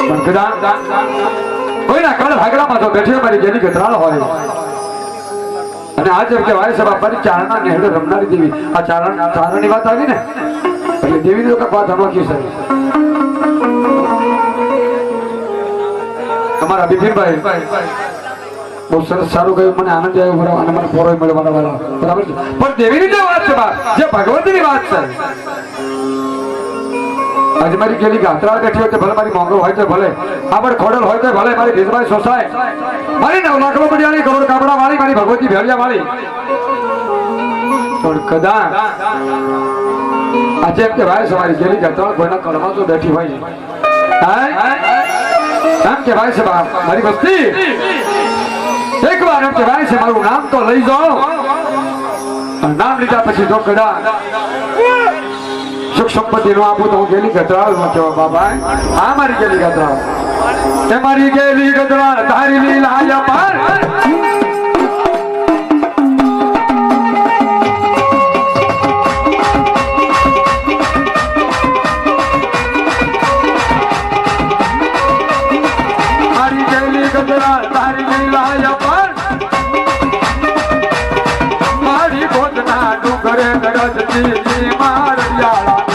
પણ કદા કોઈના કળ ભાગડામાં તો બેઠી મારી જેની ગતરાળ હોય અને આજ એમ કહેવાય છે બાપાની ચારણા નેહડે રમનારી દેવી આ ચારણની વાત આવી ને એટલે દેવીની તો વાત અનોખી છે તમારા બિપિનભાઈ બહુ સરસ સારું કહ્યું મને આનંદ આવ્યો બરાબર અને મને પોરો મળવાના વાળા બરાબર છે પણ દેવીની જે વાત છે જે ભગવતીની વાત છે આજે મારી ગેલી ગાત્રા બેઠી હોય તો ભલે મારી મોંઘો હોય તો ભલે આપણ ખોડલ હોય તો ભલે મારી ભેજભાઈ સોસાય મારી 9 લાખ રૂપિયાની કરોડ કાપડા વાળી મારી ભગવતી ભેળિયા વાળી પણ કદાચ આજે એમ કે ભાઈ તમારી ગેલી ગાત્રા કોઈના કળમાં તો બેઠી હોય એમ કે ભાઈ છે બાપ મારી વસ્તી એક વાર એમ કે ભાઈ છે મારું નામ તો લઈ જાઓ નામ લીધા પછી જો કદાચ સુખ સંપત્તિ નો આપું તો હું ગેલી ગતરાળ નો કેવો બાબા આ મારી ગેલી ગતરાળ તે મારી ગેલી ગતરાળ તારી લીલા પાર મારી ગેલી ગતરાળ તારી લીલા પાર મારી ગોદના ડુંગરે ગરજતી મારિયાળા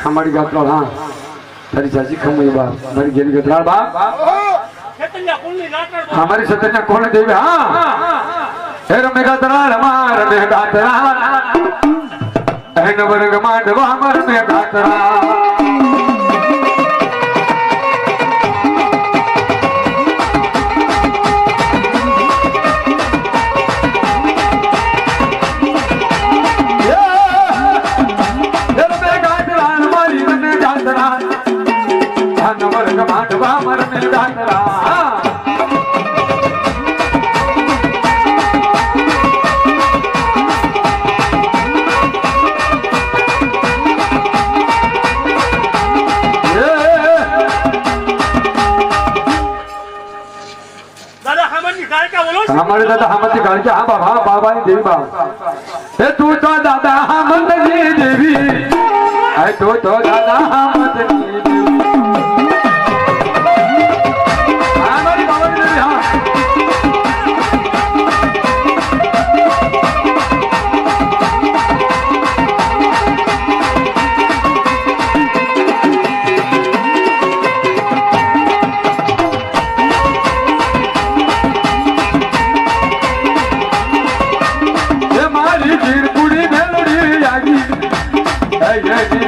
हमारी गात्रा हाँ तारी चाची खमई बा हमारी गेली गतराळ बा हमारी सतन्या कोण देवी हाँ हे रमे गतराळ मार मे गातराळ हे नवरग मांडवा मार मे गातराळ हमारे दादा हमत गाड़ी हाँ बाबा हाँ बाबा देवी बाबा ए तू तो दादा हमत देवी ए तू तो दादा हमत देवी हमारी बाबा देवी हाँ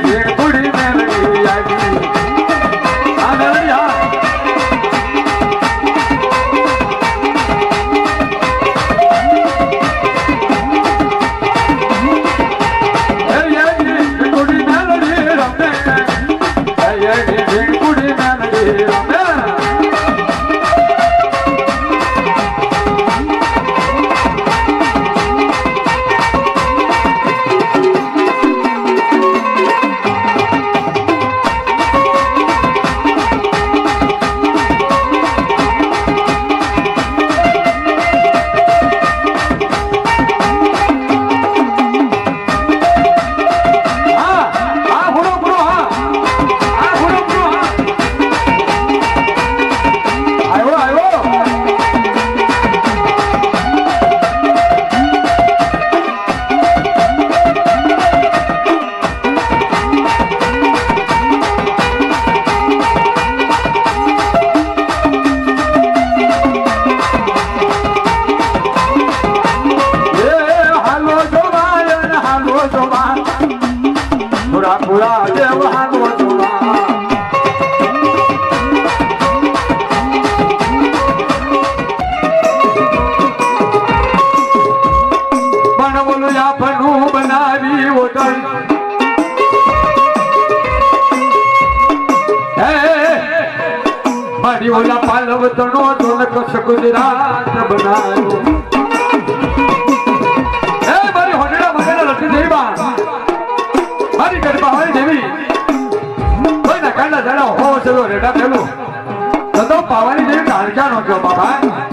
भीड़ बुढ़ी मेलड़ी आगी ધૂળા દેવાનો ધૂળા બનાવલું આપણું બનાવી હોટલ મારી ઓલા પાલવતનો ધોલક ગુજરાત બનાવ્યો મારી હોટલા મગના લખી દેવી બા મારી ગરબા હોય દેવી કોઈના કાંડા જરા હો ચલો રેડા પેલું તો પાવાની જેવી કાળજા નો છો બાબા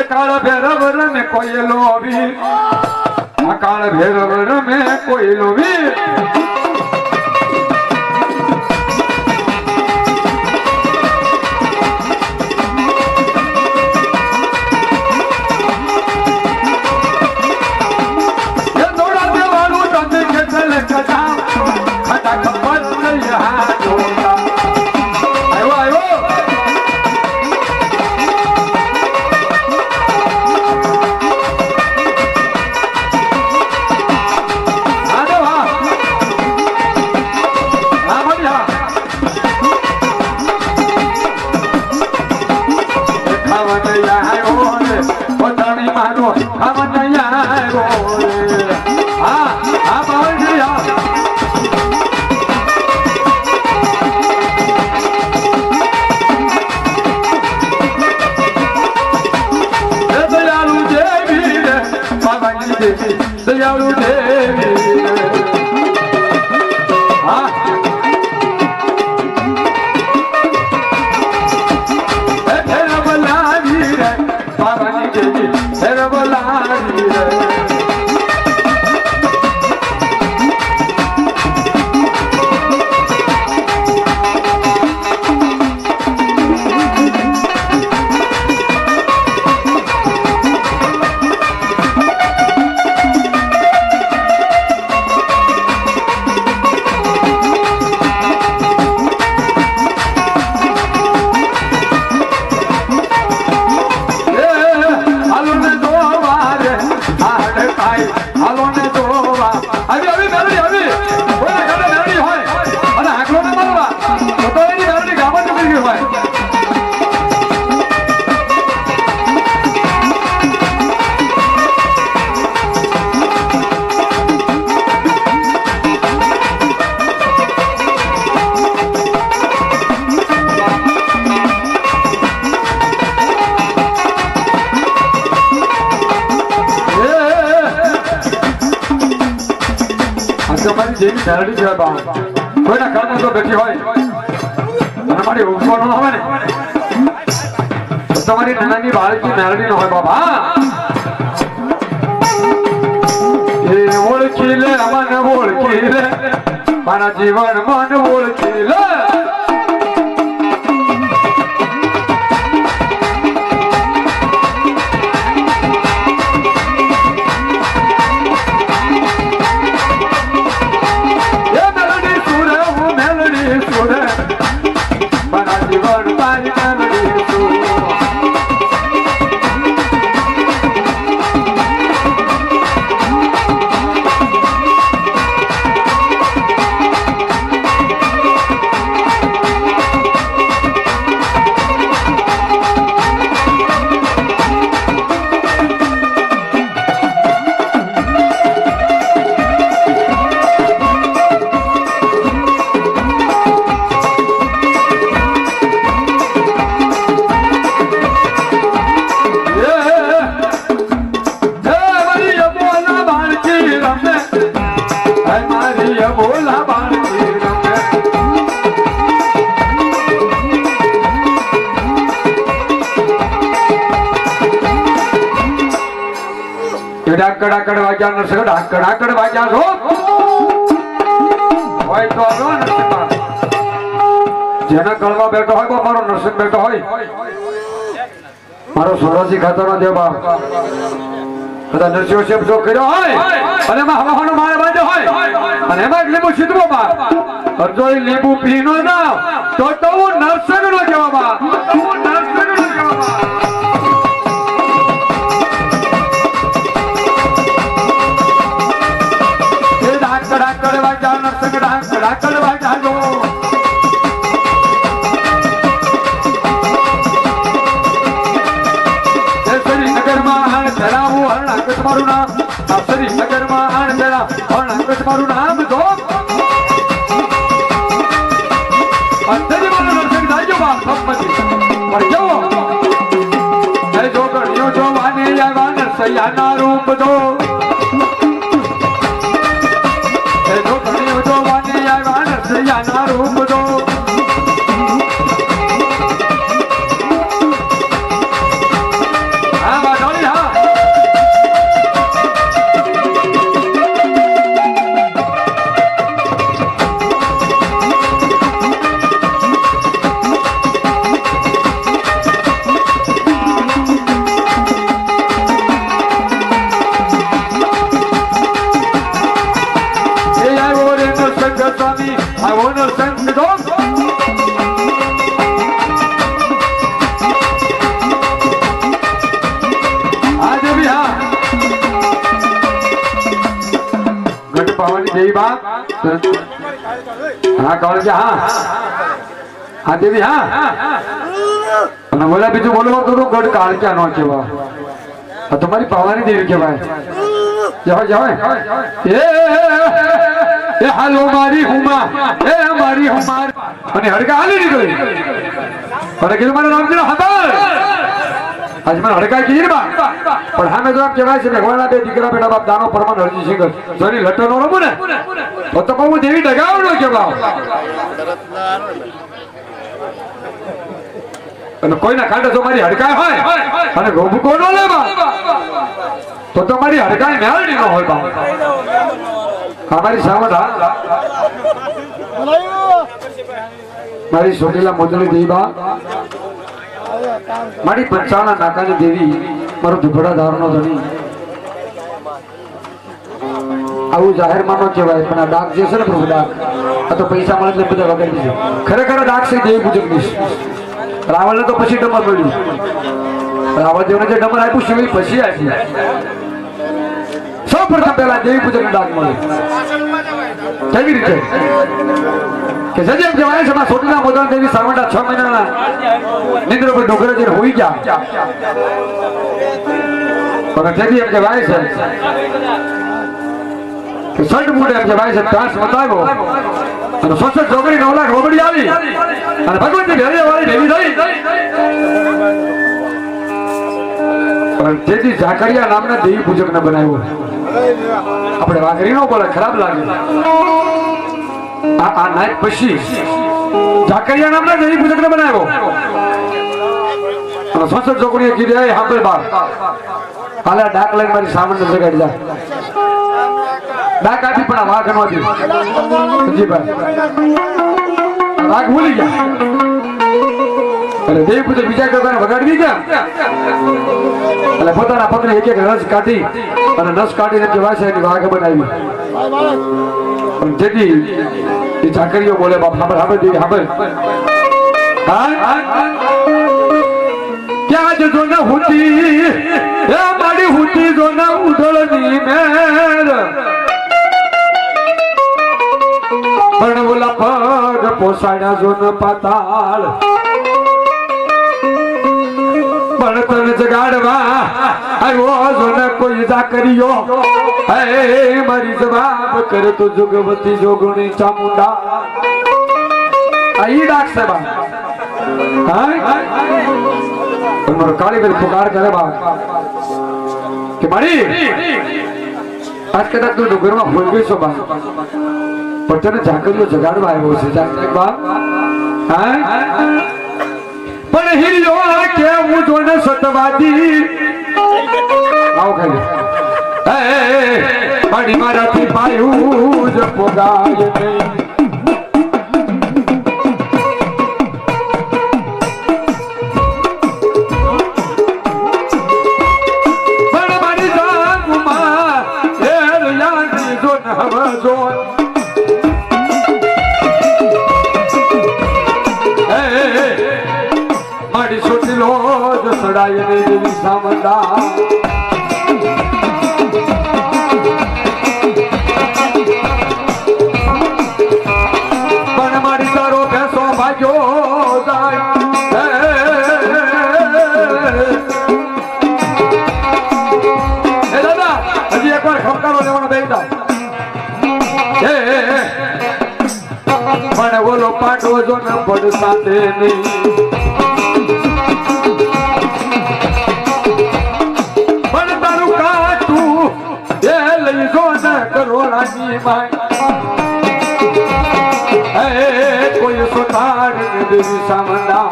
કાળ ભેરવ રમે કોયલો વીર કાળ ભેરવ રમે કોયલો વીર દયાળુ દેવી હા બોલાવી રે બાબાની દેવી બોલાવી રે જેવી મેલડી કહેવાય બા કોઈના ઘરમાં તો બેઠી હોય અને મારી ઉભો ન હોય ને તો તમારી નાનાની બાળકી મેલડી ન હોય બાબા એ ઓળખી લે મને ઓળખી લે મારા જીવન મન ઓળખી લે ડાકડ વાગ્યા નરસિંહ ડાકડ વાગ્યા છો હોય તો આવો નરસિંહ જેના કળવા બેઠો હોય બા મારો નરસિંહ બેઠો હોય મારો સોરાસી ખાતરનો દેવ બાપ કદા નરસિંહ શબ્દ કર્યો હોય અને એમાં હવાનો મારે બાંધ્યો હોય અને એમાં લીંબુ સીધવો બા અરજો લીંબુ પીનો ના તો હું નરસિંહ નો કહેવા બા હું નરસિંહ નો કહેવા બા ડાકડ વાગ્યા નરસિંહ ડાકડ વાગ્યા જો શ્રીનગરમાં આણ ધરાવું હરણાકટ મારું નામ શ્રીનગરમાં આણ ધરા હરણાકટ મારું નામ જો અંતરી મારો નરસિંહ જાજો બા સંપત્તિ પર કેવો જય જોગણીઓ જોવાને આવ્યા નરસૈયાના રૂપ જો ના રૂપ દો હા બાડોલી હા हाँ कौन क्या हाँ हाँ देवी हाँ અને બોલા બીજું બોલવા તો ગઢ કાળ ક્યાં નો કેવા આ તમારી પાવાની દેવી કહેવાય જાવ જાવ એ હાલો મારી હુમા એ મારી હુમાર અને હડકા હાલી નીકળી અને કીધું મારું નામ છે હબાર आज मैं हड़का की बा पर हमें तो आप कहेवाय છે ભગવાન બે દીકરા બેટા બાપ દાનો પરમાન હરજી શિખર જોની લટો નો રમું ને તો હું દેવી ડગાવડો કેવા અને કોઈના કાંટે જો મારી હડકાય હોય અને ગોબકો નો લેવા તો મારી હડકાય મેળડી નો હોય બા हमारी सामत हा मारी सोटेला मोदली देवा मारी पंचाना नाकानी देवी मारो दुबड़ा धारनो धनी आવું જાહેર માનો કહેવાય પણ આ ડાક જે છે ને પ્રભુ ડાક આ તો પૈસા મળે એટલે બધા વગાડી દીધો ખરેખર ડાક છે દેવી પૂજક ની રાવણને તો પછી ડમર મળ્યું રાવણ દેવને જે ડમર આપ્યું શિવ પછી આપ્યું સૌ પ્રથમ પહેલા દેવી પૂજક ને ડાક મળે કેવી રીતે કે સજેમ કહેવાય છે માં સોટીના મોદન દેવી સાવંડા 6 મહિનાના નિંદ્ર પર ડોગરા જે હોઈ ગયા પણ તેથી એમ કહેવાય છે કે સડ મુડે એમ કહેવાય છે ત્રાસ મતાવ્યો અને 66 ચોકડી 9 લાખ રોબડી આવી અને ભગવતી ઘરે વાળી દેવી થઈ પણ તેથી ઝાકરિયા નામના દેવી પૂજક ને બનાવ્યો આપણે વાઘરી નો બોલે ખરાબ લાગે આ નાઈટ પછી ઝાકરિયા નામના જઈ પૂજકને બનાવ્યો અને સંસદ છોકરીએ કીધું એ હાંભળ બાપ હાલે ડાક લઈને મારી સામાન્ય જગાડી જા ડાક આપી પણ આ વાઘ નહોતી જી ભાઈ વાઘ ભૂલી ગયા એટલે દેવ પૂજક બીજા કરતા વગાડવી ગયા એટલે પોતાના પગને એક એક રસ કાઢી અને નસ કાઢીને જે વાસે એની વાઘ બનાવી જેથી એ ઝાકરીઓ બોલે બાપ હાબર હાબર દેવી હાબર ક્યાં જજો ને હુતી એ મારી હુતી જો ને ઉધળની મેર પણ બોલા પગ પોસાડ્યા જો ને પાતાળ પણ તને જગાડવા આવ્યો જો ને કોઈ ઝાકરીઓ હે મારી જવાબ કરે તો જોગવતી જોગણી ચામુંડા આઈ ડાક છે બા હા તમારો કાળી બેન પુકાર કરે બા કે મારી આજ કદાચ તું ડુંગરમાં ભૂલ ગઈ છો બા પણ તને ઝાકરીઓ જગાડવા આવ્યો છે ઝાકરી બા હા પણ હિરિયો કે હું જોને સતવાદી આવો ખાલી પાણી મારાથી પાયું જ પોગાય નહીં પણ મારી જાગુમાં એ યાની જોન હવે જોન મારી છોટીલો જ સડાય ને જેવી સામંદા પણ બોલો પાટવો જો ન પડતા નહીં પણ તારું કાઠું એ લઈ જો ન કરોડાની માય કોઈ સોતાડ દેવી સામંદા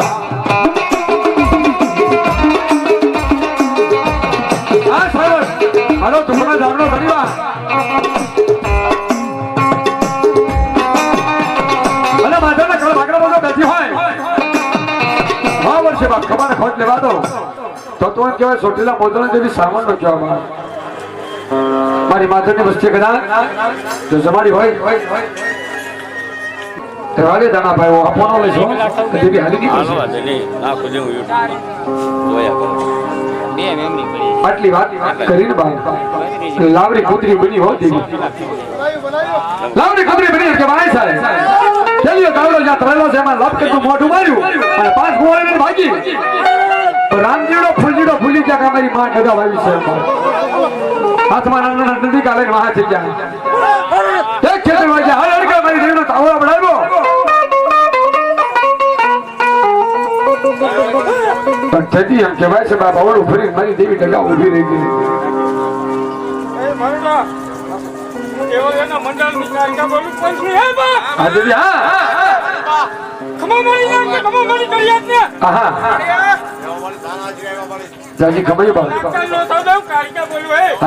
આ સરસ હાલો ટુકડા ધારણો ધન્યવાદ ખબર ખોટ લેવા દો તો તું કહેવાય સોટેલા મોદરા જેવી સામાન નો કહેવામાં મારી માધરની વસ્તી કદાચ જો જમાડી હોય વાગે દાણા ભાઈ આપવાનો લેશો દેવી હાલી ગઈ આટલી વાત કરીને બાઈ લાવડી કુતરી બની હોતી લાવડી કુતરી બની કે ભાઈ સાહેબ ચલ્યો ગાવડો જ્યાં તળેલો છે એમાં લપ કેટલું મોઢું માર્યું અને પાંચ ગોળીને ભાગી રામજીડો ફૂલી ગયા કે અમારી માં ડગા વાવી છે હાથમાં નાના નદી કાલે વાહ થઈ ગયા એક ખેતર માં ગયા હર અડકા મારી દેવીનો તાવડો બનાવ્યો પણ થતી એમ કહેવાય છે બાબા ઓળું ફરી મારી દેવી ડગા ઊભી રહી ગઈ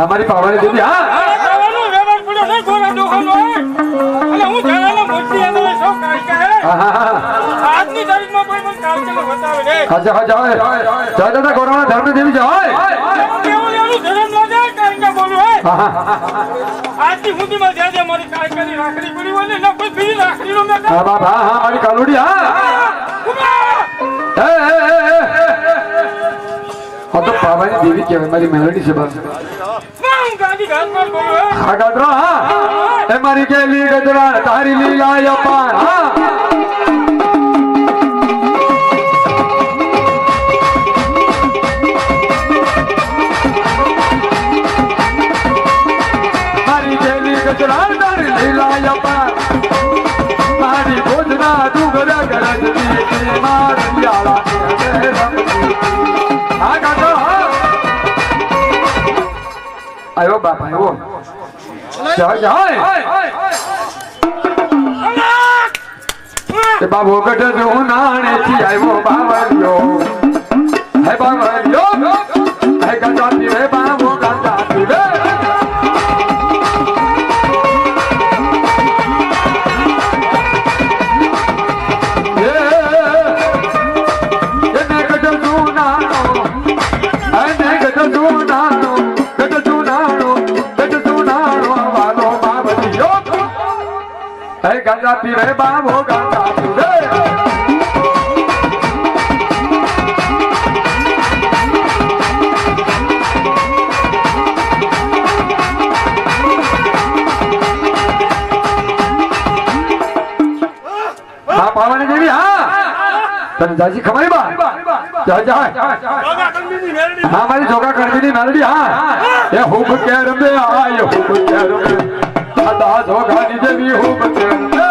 મારી પાવાની દેવી ગૌરવ ધર્મ દેવી જાય આજથી સુધીમાં જ્યાં મારી કાયકાની રાખડી પડી હોય ને કોઈ બીજી રાખડીનો મેં હા બાબા હા મારી કાલુડી હા તો પાવાની દેવી કહેવાય મારી મેલોડી છે બસ હા ગાદરા હા એ મારી કેલી ગદરા તારી લીલા અપાર હા મારી ભોજના ડુંગર ગરજની મારિયાળા આવ્યો બાપા આવ્યો બાબો ગઢ નાણે થી આવ્યો બાવળિયો હે બાવળિયો હે ગંગાતી રે બાબો ગંગાતી રે गंगा पीरे बाबो गंगा पीरे हाँ पावानी देवी हाँ तन जाजी खमाई बा जा जा हाँ हमारी जोगा करनी नहीं मेलडी हाँ ये हुब के रंबे हाँ ये हुब के रंबे दादा जोगा नी देवी हुब के रंबे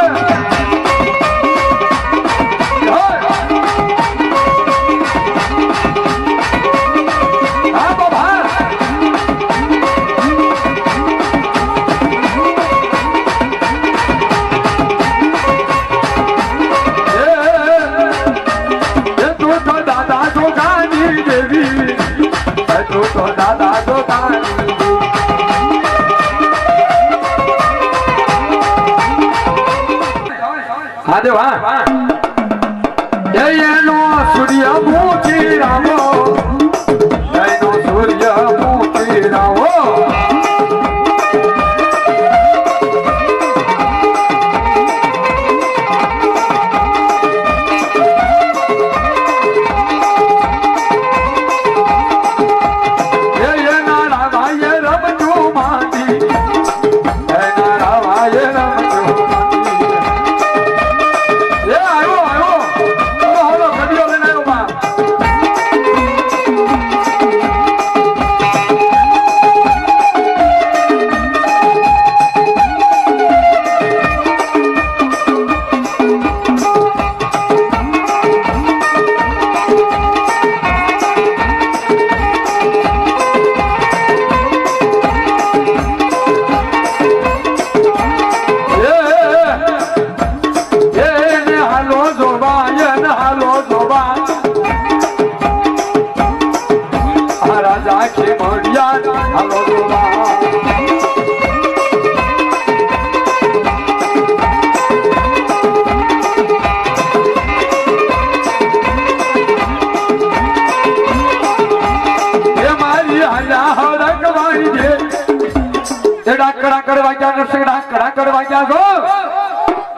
सूर्य मूर्ति रामो सूर्य मूर्ति रामो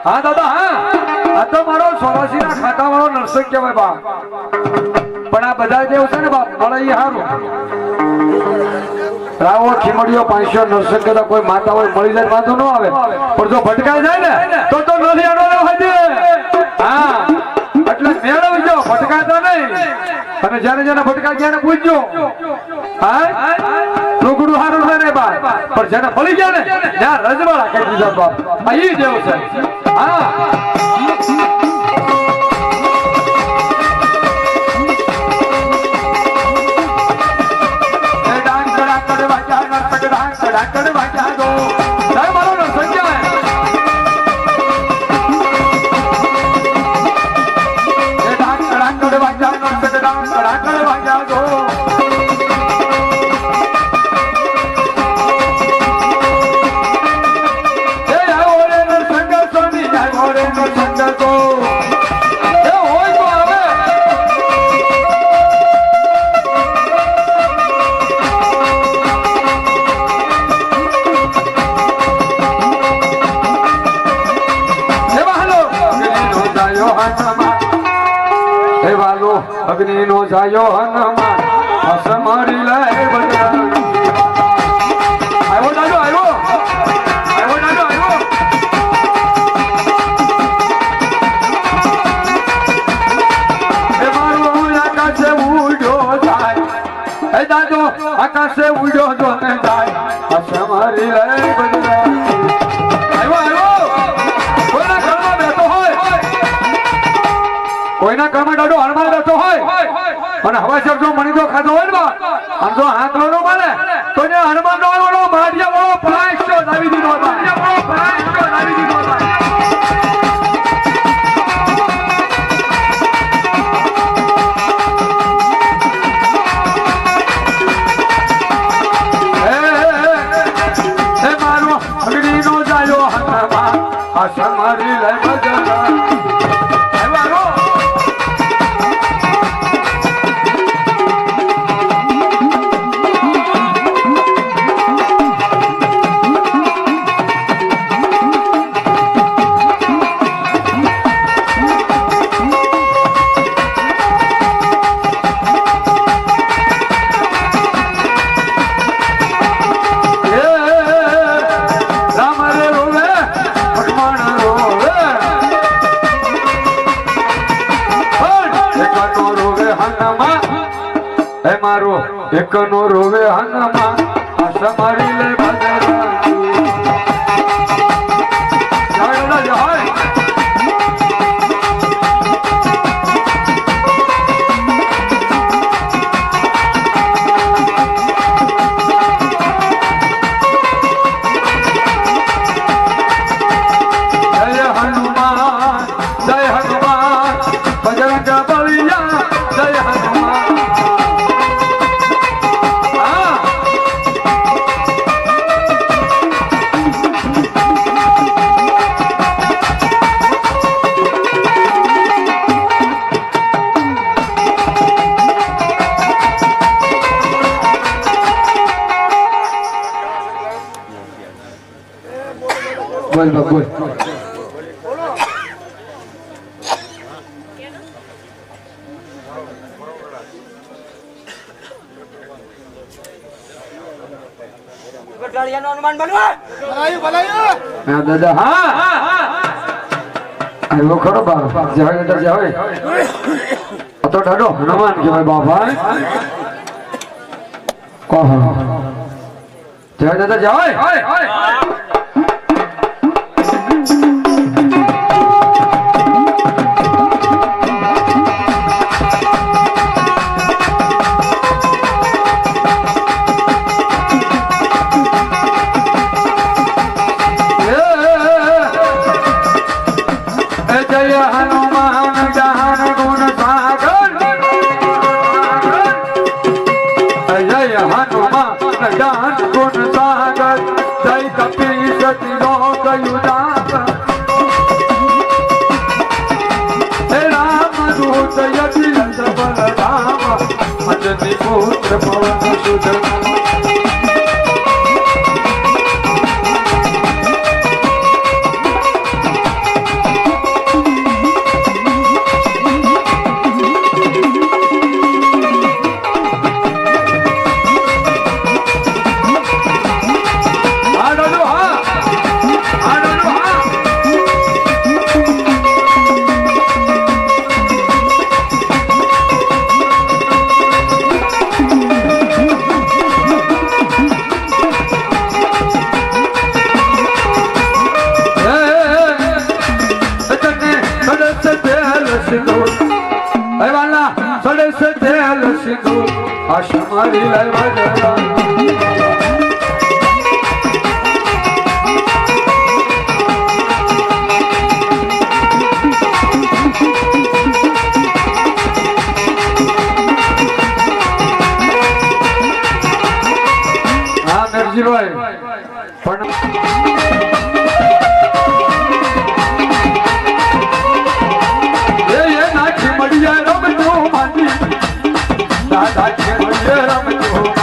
हाँ दादा हाँ आ तो मारो सोरासी ना खाता वालो नरसिंह कहेवाय बा पण आ बधा जे છે ને બાપ મળે ઈ હારું રાવો ખીમડીઓ 500 નરસિંહ કદા કોઈ માતા હોય મળી જાય વાંધો ન આવે પણ જો ભટકાઈ જાય ને તો નથી આનો હોય દે હા એટલે મેળવજો ભટકાતા નહીં અને જાને જાને ભટકા ગયા ને પૂછજો હા રોકડું હારું છે ને બા પણ જેને મળી ગયા ને ત્યાં રજવાડા કહી દીધા બાપ આ ઈ જેવું છે હા अग्नि नो जायो हनुमान असमरी ले बजरंग आयो दादो आयो आयो दादो आयो ए मारो आकाश उड्यो जाय ए दादो आकाश उड्यो जो ने जाय असमरी ले बजरंग आयो आयो कोईना घरमा બેઠો હોય કોઈના ઘરમાં દાદો હનુમાન બેઠો હોય અને હવા શબ્દો મણીદો ખાધો હોય ને બા આમ જો હાથ નો માને તો ને હનુમાન નો વાળો માઢિયા વાળો 500 દાવી દીધો એકનો રોવે હનુમાન આશા મારી લે ભજરાજી જય જય બોલ બોલ હનુમાન બનવા હા દાદા હા આવ્યો ખરો બાપ જાય તો જાય તો ડાડો હનુમાન કહેવાય બાપા કહો જય દાદા જાય પુત્ર પવન સુધન મારી લાઈવા જરા હા નરજીભાઈ પણ એ નાખી મળ્યા રમતો માની દાદા કે મળ્યા રમતો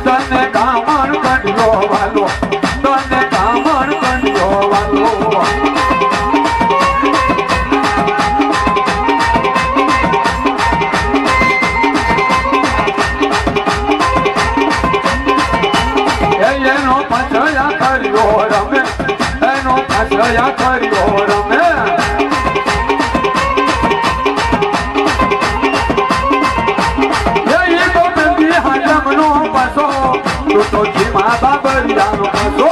તને કામણ કાઢ્યો વાલો દયા કર્યો રમે એ તો નંદી હાજમનો પાસો તો જીમા બાબરિયાનો પાસો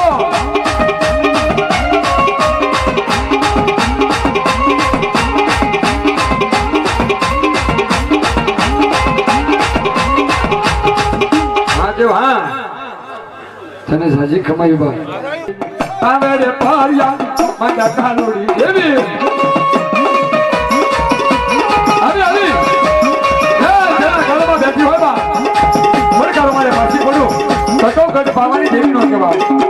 હા તને સાજી કમાયું બા આવે રે પારિયા મારા કાલોડી દેવી આવી આવી જરા ગળમાં બેઠી હોય બા મળકારો મારે પાછી પડ્યો કટો કટ પાવાની દેવી નો કે બા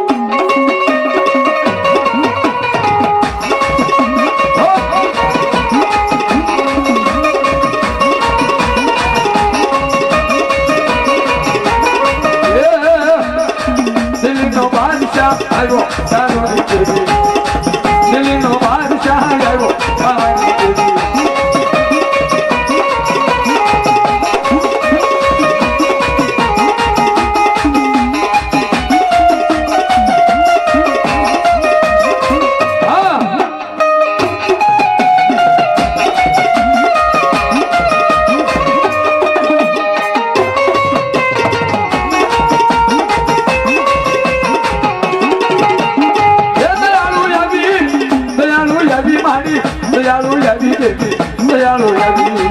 આવ્યો તારોની દેવી દિલ્હીનો બાદશાહ આવ્યો પાવાની દેવી દયાળુ યાદી દેવી દયાળુ યાદી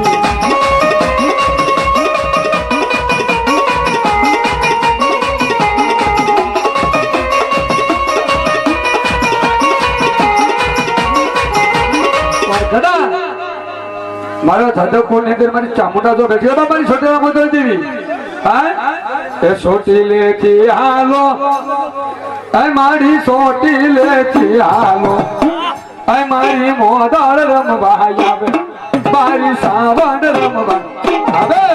મારો દાદો કોની અંદર મારી ચામુંડા જો બેઠી હતા મારી છોટેલા મોદર દેવી હા એ છોટી લેથી હાલો એ મારી છોટી લેથી હાલો આય મારી મોદાળ રમવા આવે મારી સાવણ રમવા આવે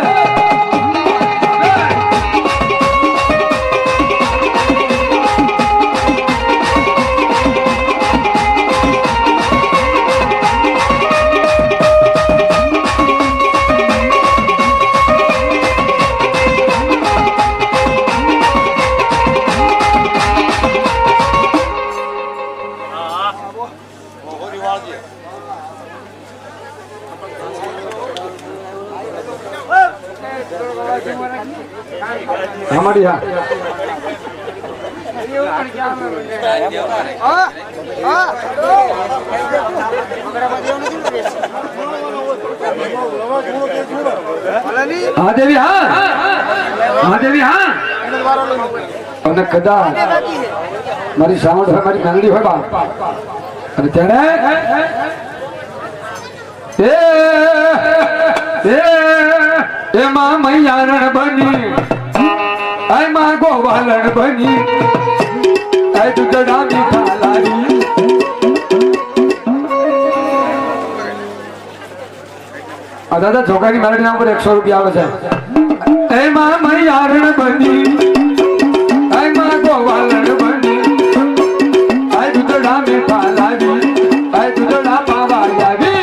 हमारी हाँ हाँ देवी हाँ हाँ देवी हाँ અને કદાચ મારી સાઉન્ડ હોય મારી મેલડી હોય બા અને ત્યારે એમાં મૈયારણ બની આય માં ગોવાલણ બની આય દુધડા મીઠા લારી આ દાદા છોકરાની મેલડી નામ પર 100 રૂપિયા આવે છે એમાં મૈયારણ બની આય માં ગોવાલણ બની આય દુધડા મીઠા લારી આય દુધડા પાવા લાવી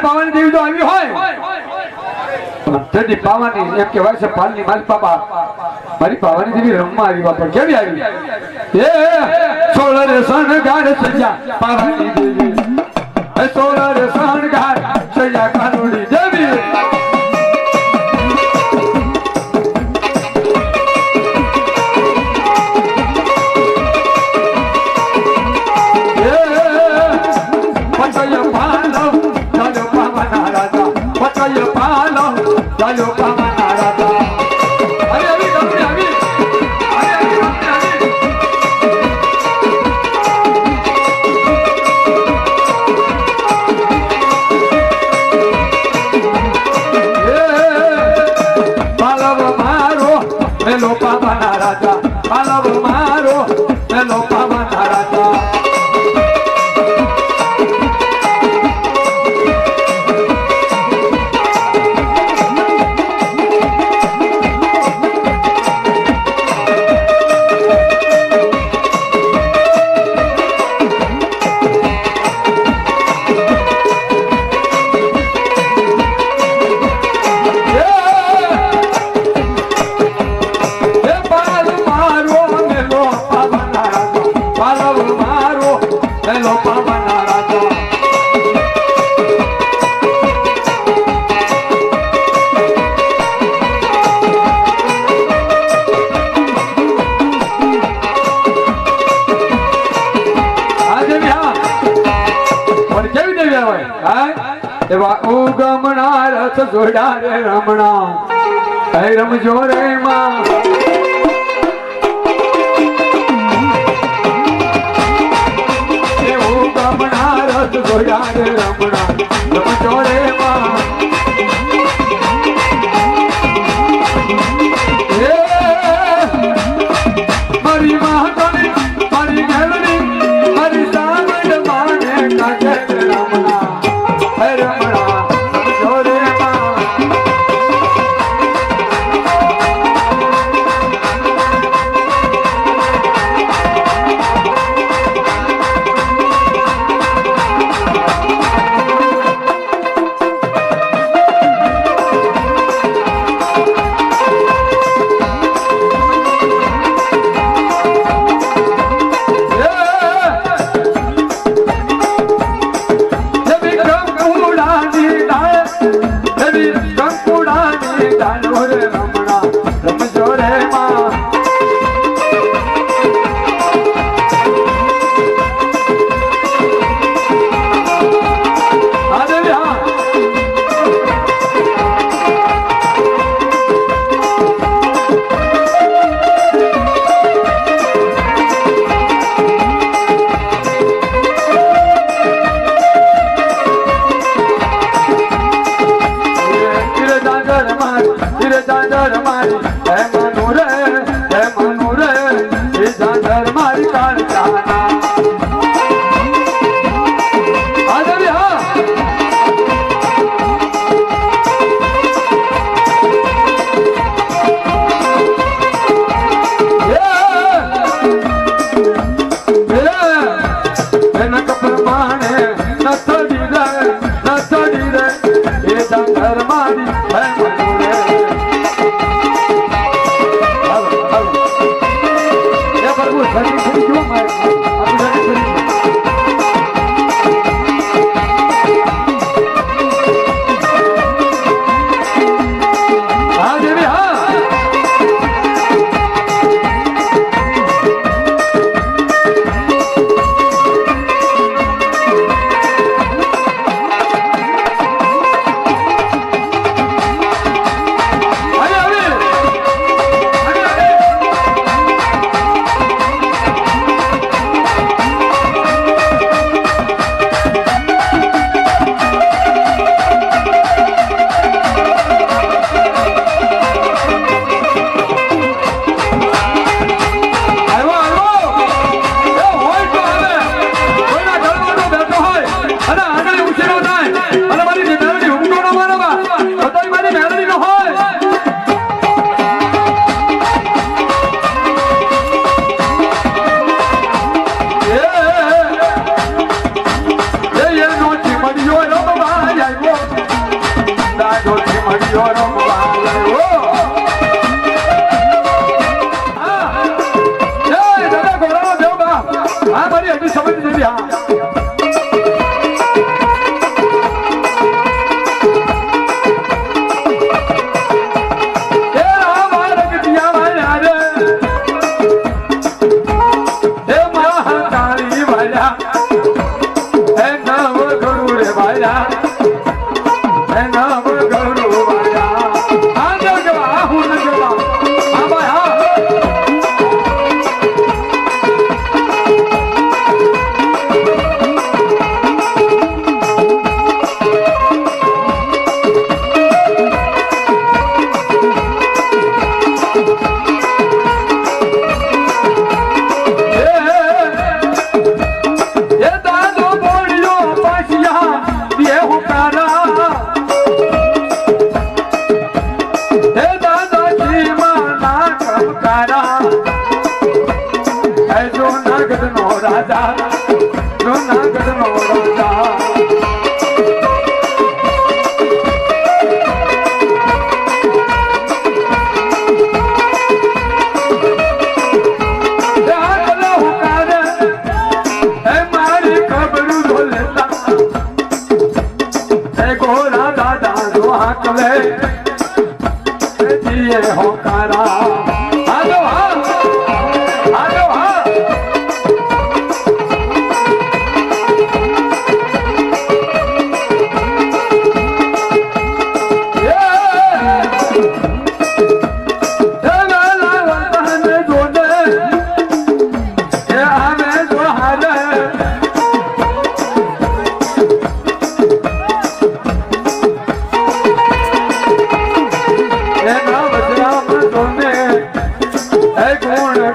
પાવાની દેવી તો આવી હોય તેની પાવાની એમ કહેવાય છે પાલની મારી પાપા મારી પાવાની દેવી રમવા આવી બાપા કેવી આવી એ સોળર સણગાર સૈયા પાવાની દેવી એ સોળર સણગાર સૈયા કાનુડી દેવી મેલો પાવાના રાજા પાલવ મારો મેલો પાવાના રાજા જોડા રે રમણા હે રમજો રે માં એવું રમણા રસ જોડા રે રમણા રમજો રે માં મારી માં મારી ઘરની મારી સામડ માને કાજે રમણા હે રમણા રમજો રે માં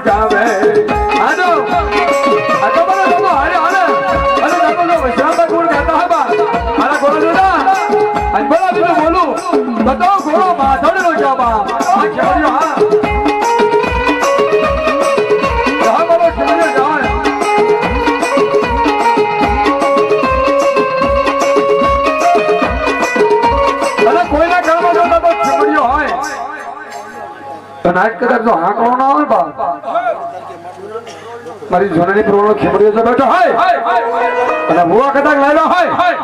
ગાવે આજો આ તો બોલો તો હારે હારે અને તમે જો વિશ્રામમાં ગુણ ગાતા હતા મારા ગોળો જોડા અને બોલો બીજું બોલું તો ગોળો માધડનો જાબા આ ખેડ્યો હા જા બોલો ખેડ્યો જાય અને કોઈના ઘરમાં જોતા તો ખેડ્યો હોય તો નાક કદાચ તો આંકડો ના હોય બા મારી જોનાની પ્રોણો ખેમડીઓ છે બેઠો હોય અને ભૂવા કદાચ લાવ્યા હોય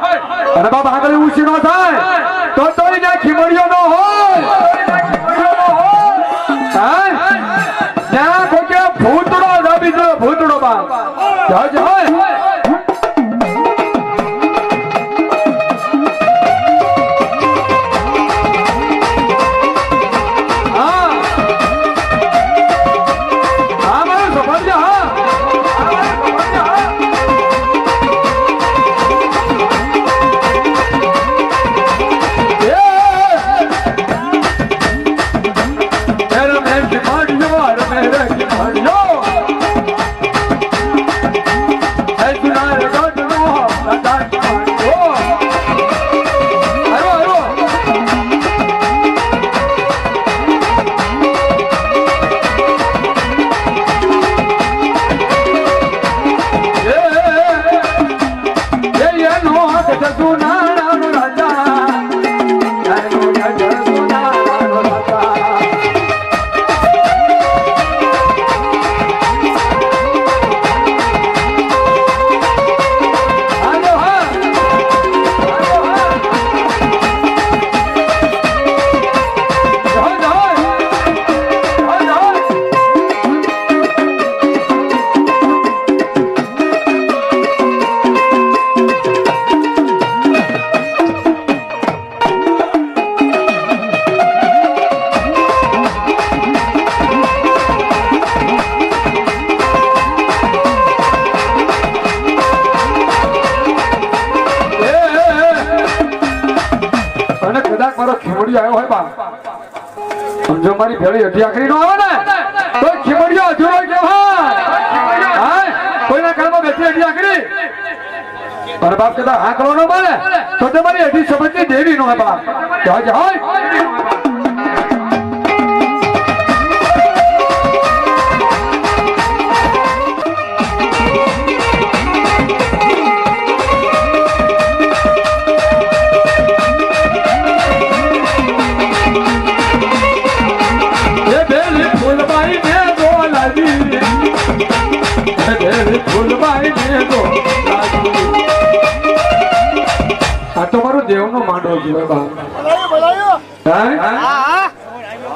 અને બાપ આગળ ઊંચી ન થાય તો તોય ના ખેમડીઓ ન હોય ત્યાં કોઈ કે ભૂતડો દાબી દો ભૂતડો બા જજ હોય જો મારી ભેળી હઠી આખરી નો આવે ને તો ખીમડીઓ અધૂરો કહેવાય કોઈના કાળમાં બેઠી હઠી આખરી અને બાપ કહેતા આંકડો નો બને તો તમારી હઠી સંબંધની દેવી નો હોય બાપ કહેવાય હોય આ તો મારો દેવનો માંડવો કહેવાય બાપ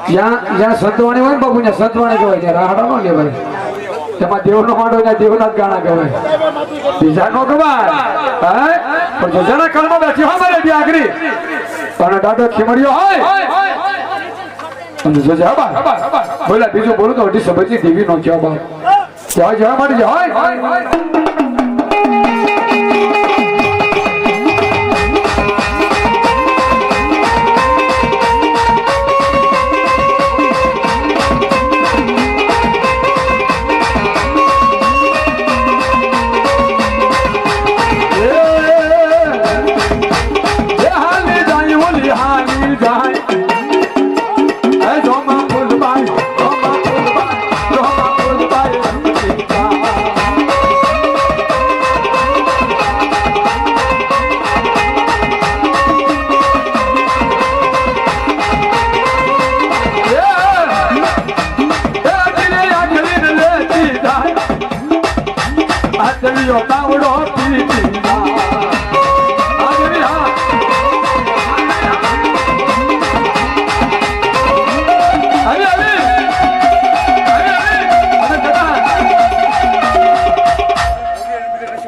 જ્યાં સંતવાણી હોય ને બાપુ ત્યાં સંતવાણી કહેવાય ત્યાં રાહડા નો લેવાય તેમાં દેવનો માંડવો ત્યાં દેવના જ ગાણા કહેવાય બીજા નો કહેવાય પણ જો જરા કાળમાં બેઠી હોય મારે ત્યાં આગળ અને દાદો ખીમડીઓ હોય અને જો જા બા બોલા બીજું બોલું તો અઢી સમજી દેવી નો કહેવા બાપ જવા જવા માટે હોય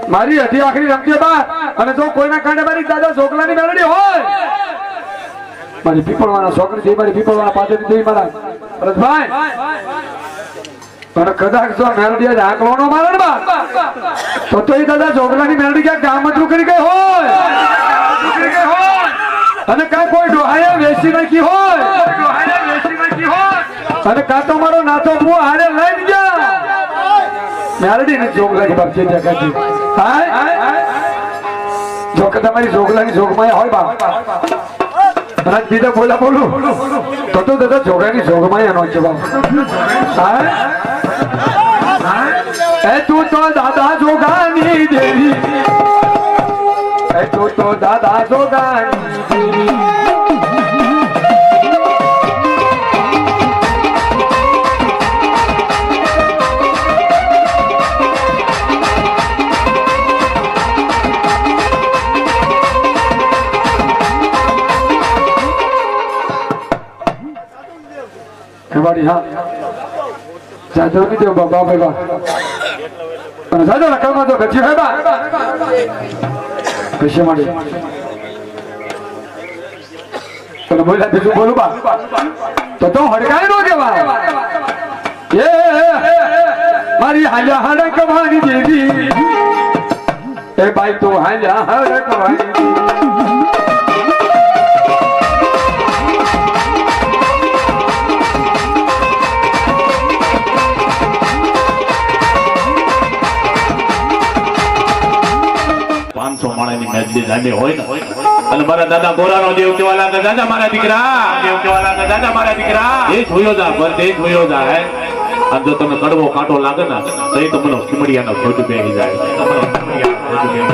મારી હઠી આખરી રમતી બા અને જો કોઈના કાંડે મારી દાદા છોકરાની મેળડી હોય મારી પીપળવાના છોકરી છે મારી પીપળવાના પાછળથી દેવી મારા ભરતભાઈ અને કદાચ જો મેળડી જ આંકડો નો મારે બા તો એ દાદા છોકરાની મેળડી ક્યાંક ગામતરું કરી ગઈ હોય અને કાં કોઈ ડોહાએ વેચી નાખી હોય અને કાં તો મારો નાતો હું હારે લઈને ગયા મેલડી ને જોગલા બાપ છે જગાજી હા જો કે તમારી જોગલાની જોગમાં હોય બાપ રાજ બીજા બોલા બોલું તો દાદા જોગલાની જોગમાં એનો છે બાપ હા એ તું તો દાદા જોગાની દેવી એ તું તો દાદા જોગાની દેવી હા જાજો ની દેવ બાબા બાબા અને જાજો લખવામાં તો ગજી હે બા કશે માડી તને બોલ્યા બીજું બોલું બા તો હડકાઈ નો જવા એ મારી હાલ્યા હડકવાની દેવી એ ભાઈ તો હાલ્યા હડકવાની હોય ને અને મારા દાદા ગોરાનો દેવ કેવા લાગે દાદા મારા દીકરા દેવ કેવા લાગે દાદા મારા દીકરા એ જોયો જા પર તે જોયો જા હે અને જો તમને કડવો કાંટો લાગે ને તો એ તમને ખીમડિયાનો ખોટ બેહી જાય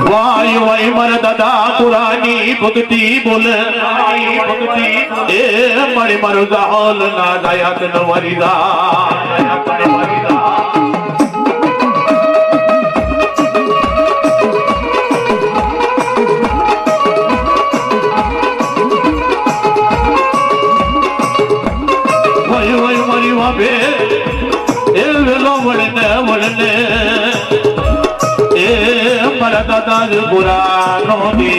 વાય વાય મારા દાદા પુરાની ભક્તિ બોલે ભક્તિ એ મારી મારો જાહલ ના જાયાત નવરી દા દાદા પુરાનો દે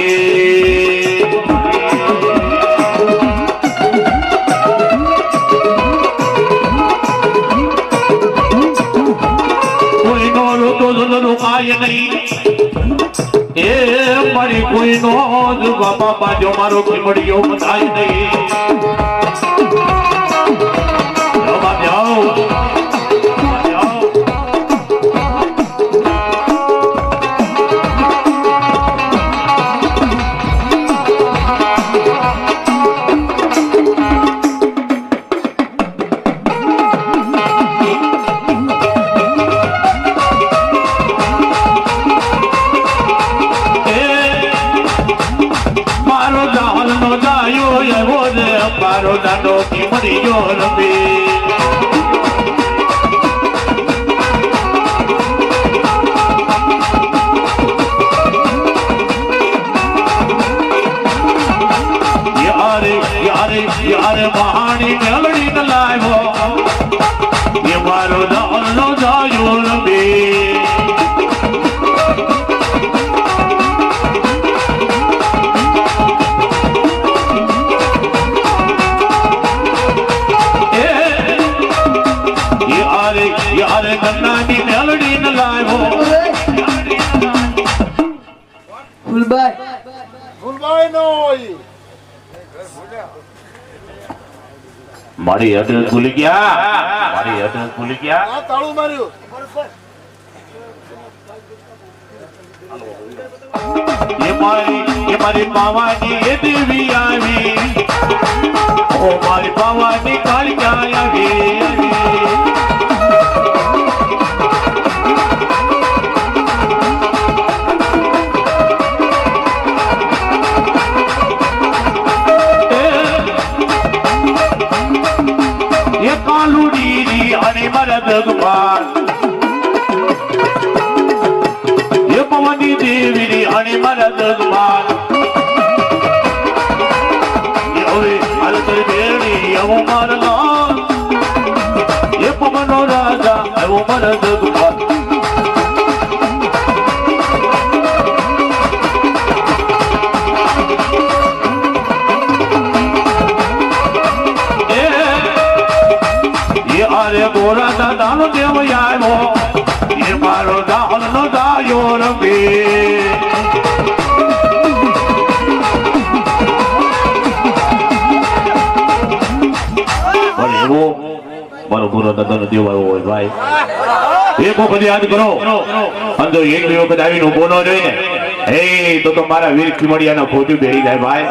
કોઈનો રોતો રોકાય નહીં એ મારી કોઈનો બાપા બાજો મારો ખીમડિયો બધાય નહીં જાઓ દાદો કી મરી જો રબે યાર મહાણી મેલડી ન લાવ્યો એ મારો દાનો જાયો રબે ગન્નાની મેલડી ન લાવ્યો ફૂલબાઈ નો મારી એડ્રેસ ભૂલી ગયા મારી એડ્રેસ ભૂલી ગયા તાળું માર્યું એ મારી પાવાની એ દેવી આવી ઓ મારી પાવાની કાળિયા આવી ભગવાન એ પવની દેવી અને મારા ભગવાન હવે હાલ તો બેડી એવો મારલા એ પવનો રાજા એવો મારા ભગવાન ગોરા દાદાનો દેવ આવ્યો એ મારો દાહલ નો દાયો રમે એવો મારો ગોરા દાદાનો દેવ આવ્યો હોય ભાઈ એક વખત યાદ કરો અને જો એક બે વખત આવીને ઉભો ન રહે ને તો મારા વીર ખીમડિયાના ખોટું બેહી જાય ભાઈ.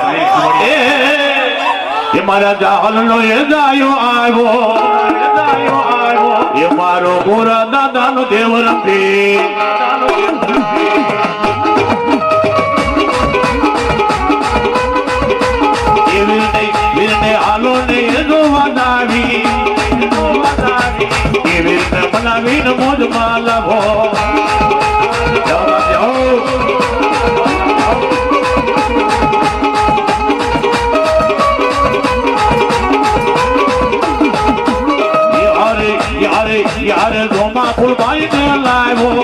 એ મારા જાહલનો એ જાયો આવ્યો એ મારો ગોરા દાદાનો દેવ રંભી. એ વીરને હાલો ને જોવા દાવી એ વીરને બનાવીને મોજમાં લાવો. યાર ધોમા ફૂલભાઈ ને લાવ્યો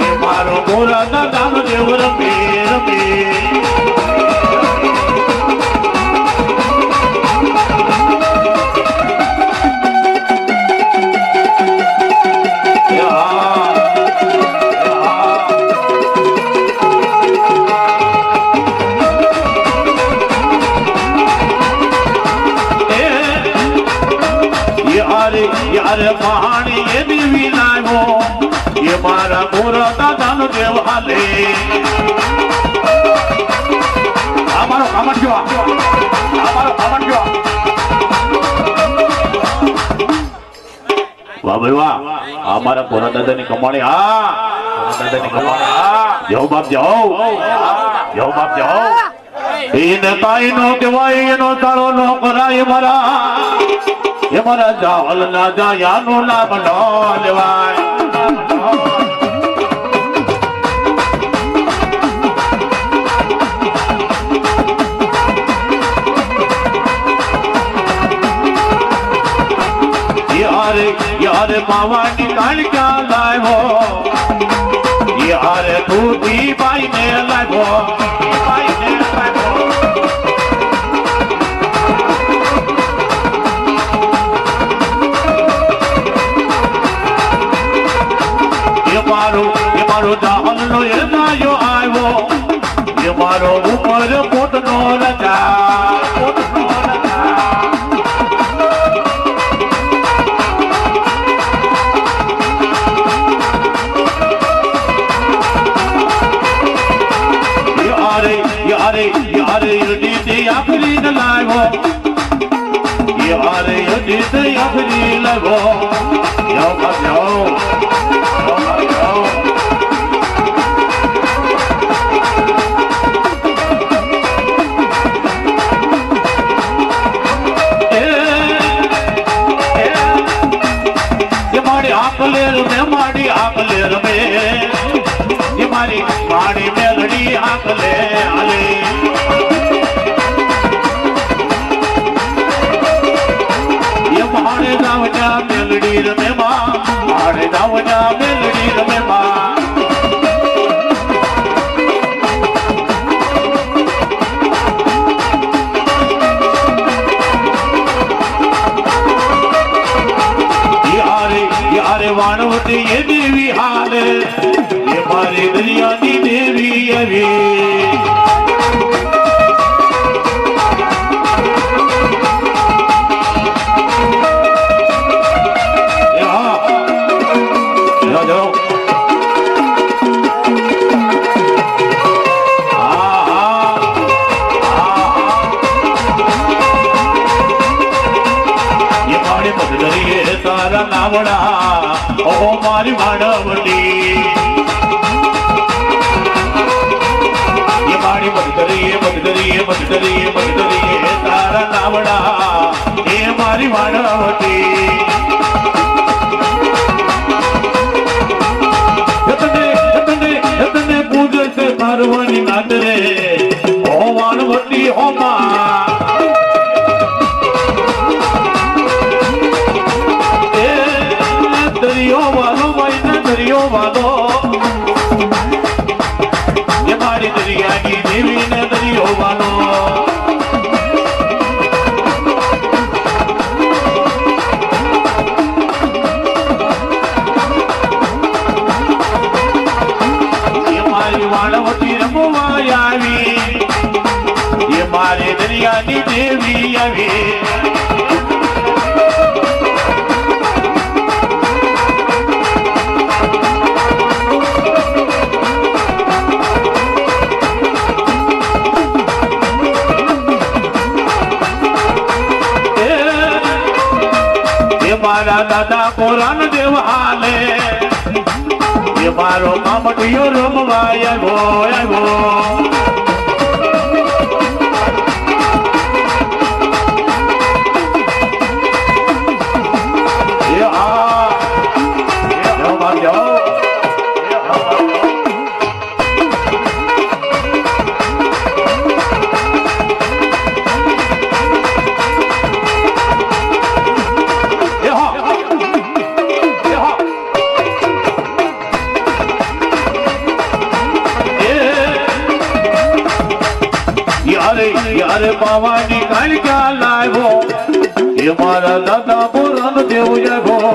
એ મારો ગોરા દાદાનો દેવ રમે. યાર પહાણી એ દેવી લાવ્યો એ મારા ગોરા દાદાનો દેવ હાલે. આ મારો કામટ જો વાહ ભાઈ વાહ. આ મારા ગોરા દાદાની કમાણી. જાઓ બાપ જાઓ. એને કાઈ નો કહેવાય એનો સાળો નો કરાય મારા. એ મારા જાવલ ના જાયાનું નામ ન લેવાય. યારે માવાની કાળકા લાવ્યો યારે દૂધી બાઈ ને લાવ્યો. મારો જાહલનો એ નાયો આવ્યો એ મારો ઉમર પોતનો રજા. યારે દીદી આખરી ન લાવ્યો યારે દીદી આખરી લાવ્યો. જાઓ મારી આકલેર મે મારી મારી મેલડી આકલે આલે. એ મારે જાવજા મેલડી રમે માં મારે જાવજા મેલડી રમે માં. યારે વાણવતી એ દેવી હાલે એ મારી દરિયાની દેવી આવી. તારા નાવડા ઓ મારી વાણવતી એ મારી મદદરી તારા નાવડા એ મારી વાણવતી. જતને પૂજે છે તારવાની નાદરે ઓ વાણવતી હો માં. દરિયો વાલો ભાઈને દરિયો વાલો એ મારી દરિયાની દેવીને દરિયો વાલો. એ મારી વાણવતી રમવા આવી એ મારી દરિયાની દેવી આવી. એ મારા દાદા કોરાન દેવ હાલે એ મારો મામટીયો રમવા આવ્યો યારે પાવાની કાલ ક્યાં લાવ્યો એ મારા દાદા પુરાણ દેવ આવ્યો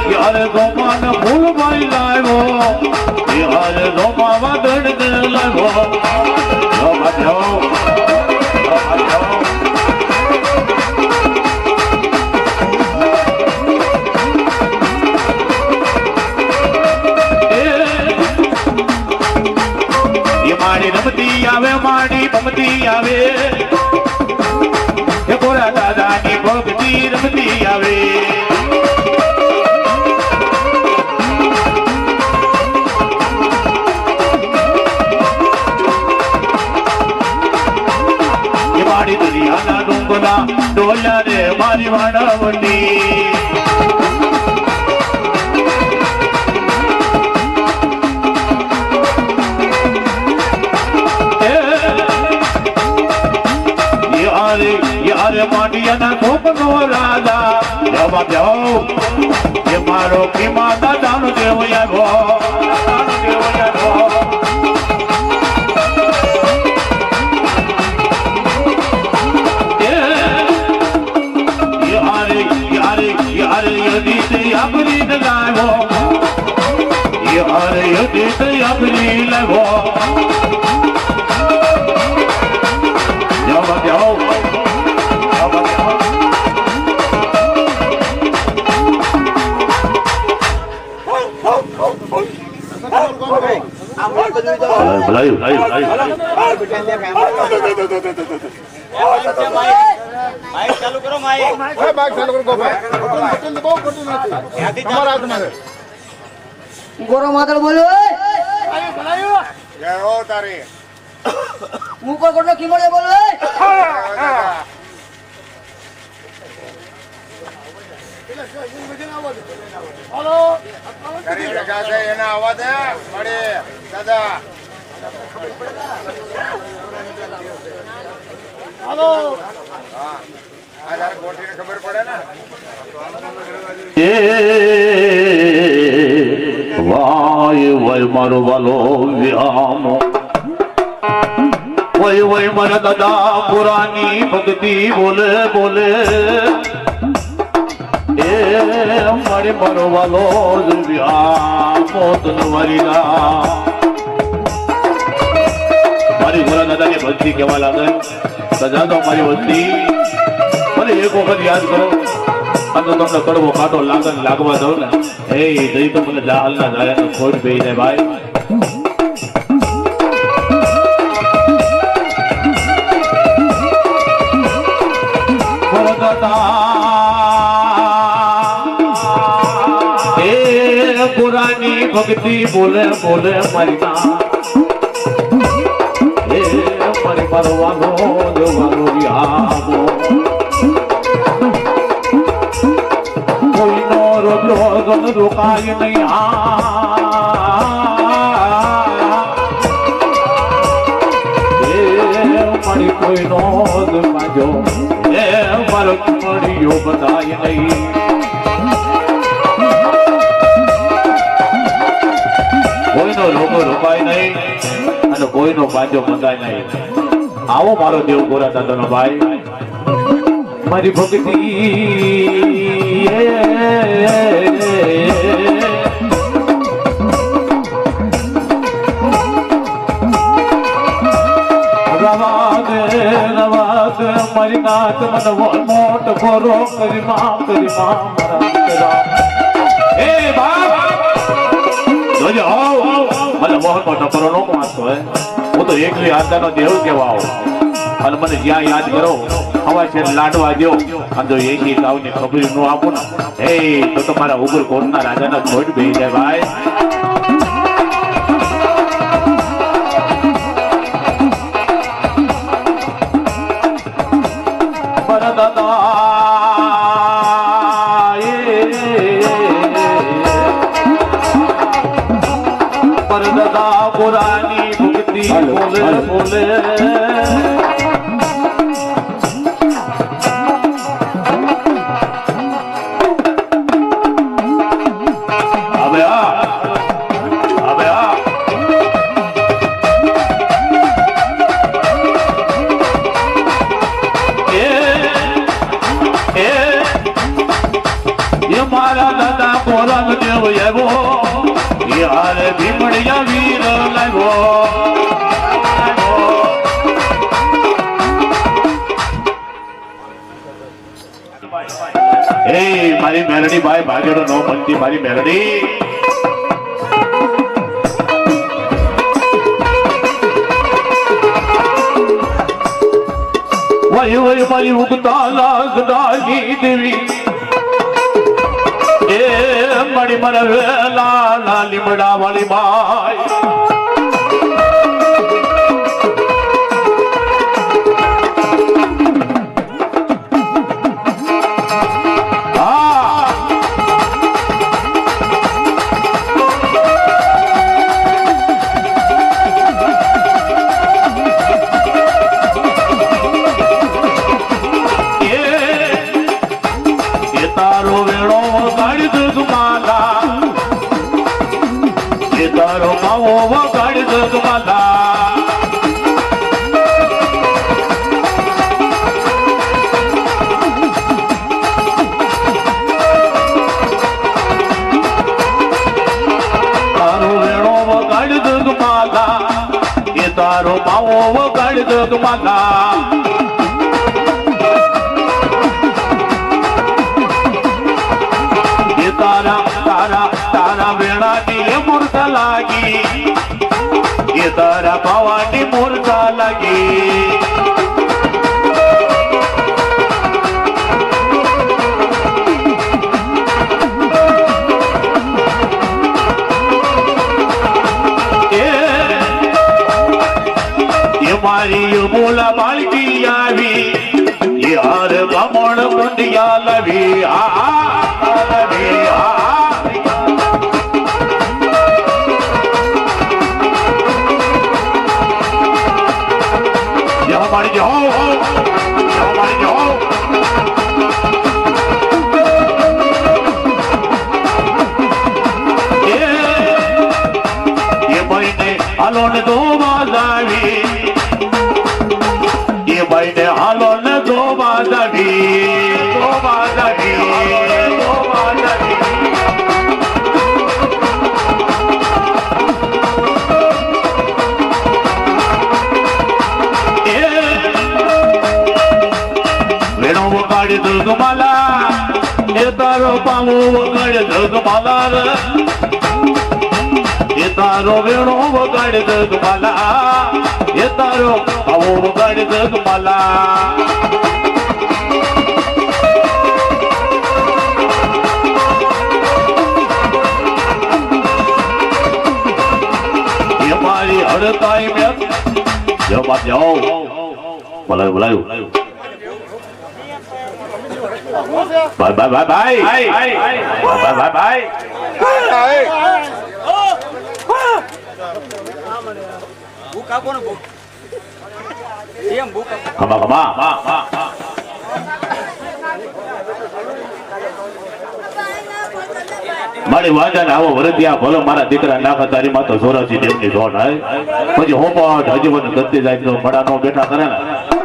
યારે ગોમાન ફૂલભાઈ લાવ્યો યારે ગોમા વાદળ લાવ્યો માડી રમતી આવે માડી બમતી આવે એ કોરા દાદાની ભક્તિ રમતી આવે એ માડી દરિયાના ડુંગરા ડોલા રે મારી વાડાવટી યારે માટીયાના કોપનો રાજા જવા જાઓ એ મારો કીમા દાદાનો દેવ આવ્યો આપણી લગાવ્યો યારે આપણી લાવ્યો જવા જાઓ ચાલુ કરો માઈક ચાલુ કરો ગોરો માતર બોલો જય હો તારી હું કોઈ કોટલો કીમોડે બોલો તારી પ્રજા છે એના અવાજ મળે દાદા હાલો હા આ તારે ગોઠીને ખબર પડે ને વાય વાય મારો વાલો વ્યામો વાય વાય મારા દાદા પુરાની ભક્તિ બોલે બોલે એ મારે મારો વાલો વ્યામો તનવારીના મારી ગોરા દાદાની ભક્તિ કેવા લાગે સજા તો મારી વસ્તી મને એક વખત યાદ કરો અને તમને કડવો કાંટો લાગવા દો ને એ જઈ તો મને જાહલ ના જાય ખોટ પી જાય ભાઈ એ પુરાની ભક્તિ બોલે બોલે મારી ના એ મારી મારવાનો દેવાનો યાદો કોઈનો રોગ રોકાય નહીં મારી કોઈનો બાજો એ મારો મળ્યો બધાય નહીં કોઈનો રોગો રોકાય નહીં અને કોઈનો બાજો બંધાય નહીં આવો મારો દેવ ગોરા દાદાનો ભાઈ મારી ભક્તિ રવાદ મારી નાથ મને મોટ ભરો કરી માં મારા એ બાપ જોજો મને મોટ ભરો નો વાંચતો હે હું હું તો એકલી આશાનો દેવ કહેવાઓ અને મને જ્યાં યાદ કરો હવા છે લાડવા દો અને જો એસી તાવની ખબર ન આપો ને હે તો તમારા ઉગર કોટના રાજાના છોડ બેસી જાય ભાઈ પરદાદા પુરાની ભક્તિ બોલે બોલે મારા દાદા કોરંગ દેવ એવો યાર ભીમડિયા વીર લાગ્યો એ મારી મેલડી ભાઈ ભાગેડો નો બનતી મારી મેલડી વય વય મારી ઉગતા લાગદાની દેવી એ મળી મર વેલા લીમડા વાળી બાઈ તારો વેણો ગાડી દૂધ માલા એ તારો માવો ગાડી દૂધ માલા તારો વેણો ગાડી દૂધ માલા એ તારો માવો ગાડી દૂધ માલા તારા વેણાની મૂર્તા લાગી એ તારા ભાવાની મૂર્તા લાગી એ મારી બોલા બાળકી આવી યાર બામણ કુંડિયા લવી લવી મારી જો મારી જો એ ભાઈને હાલો ને દો બાજાવી એ ભાઈને હાલો ને દો બાજાવી દો બાજાવી દો બાજાવી વગાડી દુર્ગમાલા એ તારો પામો વગાડી દુર્ગમાલા એ તારો વેણો વગાડી દુર્ગમાલા એ તારો પામો વગાડી દુર્ગમાલા એ મારી હડતાઈ મેં જો બાપ જાઓ બોલાયું Bye bye bye bye. Bye bye bye. ભૂકા કોણ ભૂક એમ ભૂકા Come on. મારી વાંજા આવો વરદિયા ભલો મારા દીકરા નાખા તારી માં તો સોરાસી ડેમની જોડ હે પછી હોપટ હજી મને ગતિ જાય તો બડા નો બેઠા કરે ને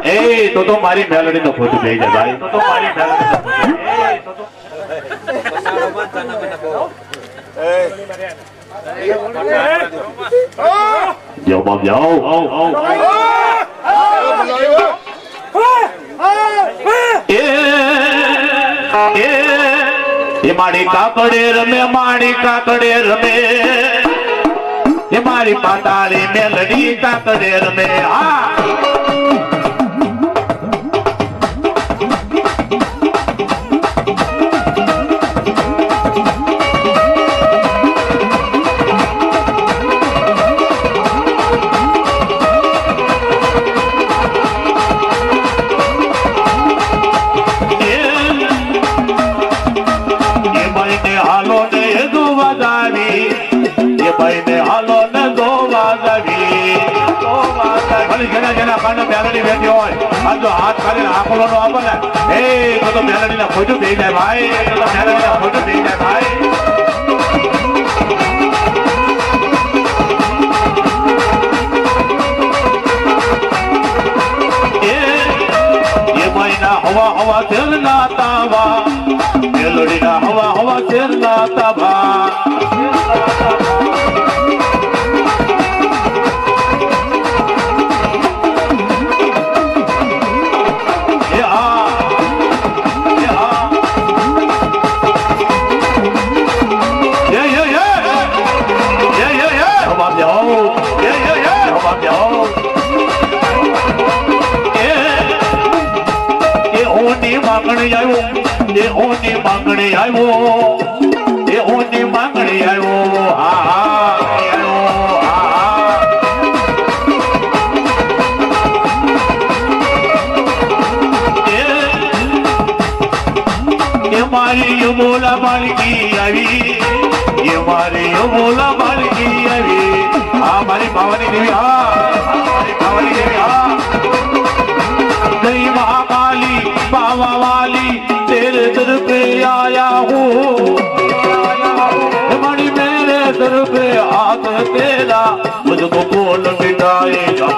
એ તો મારી મેલડી તો ખોટી થઈ જાય ભાઈ તો મારી મેલડી જાઓ બાપ જાઓ એ માડી કાકડે રમે એ મારી પાતાળી મેલડી કાકડે રમે હા હાથ કરીને આંખોલો નો આપે ને એ તો મેલડી ના ખોટું થઈ જાય ભાઈ મેલડી ના ખોટું થઈ જાય ભાઈ એ મહિના હવા હવા તેલ ના તાવા મેલડી ના હવા હવા તેલ ના તાવા માંગણી આવ્યો એ ઓની માંગણી આવ્યો એ મારી યમોલા માલકી આવી એ મારી યમોલા માલકી આવી આ મારી ભાવાની દેવી મારી ભાવાની દેવી જય મહાકાલી બાવા વાલી तेरे दर पे आया हूँ मणि मेरे दर पे हाथ तेरा मुझको कौन मिटाएगा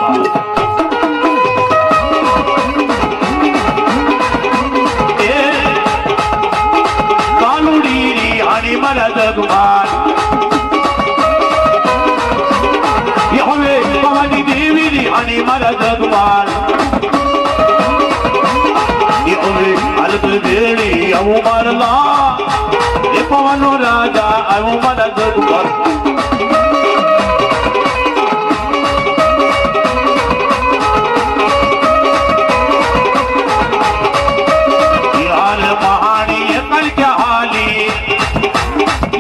कालुड़ी हनी मरा जगमान हमें भवानी देवी हनी मरा जगमान દેડી આવું મારલા એ પવનો રાજા આવું મારા જગવાર યાર મહાણી એ કલક્યા હાલી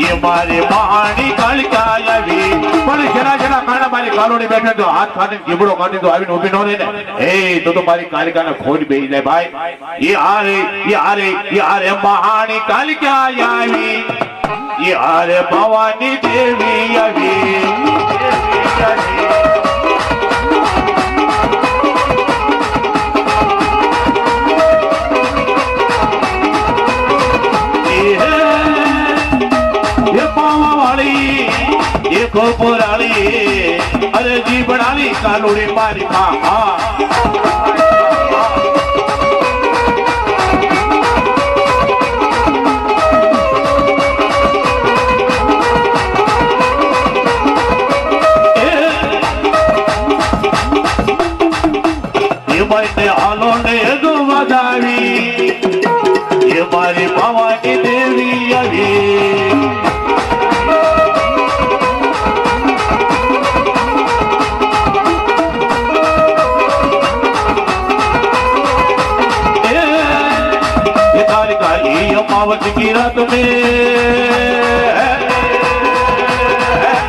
એ મારે મહાણી કલક્યા આવી પણ જરા જરા કાણા મારી કાલોડી બેઠે તો હાથ ખાને ગીબડો કાઢી તો આવીને ઊભી નો રહે ને એ તો મારી કાલિકાને ખોટ બેહી જાય ભાઈ ये आरे महानी कालिका आई ये आरे भवानी देवी आई ये पावा वाली ये खोपराली अरे जी बनाली कालोड़ी मारी माँ ये मारी भवानी देवी आई ये कालिका ये अमावस की रात में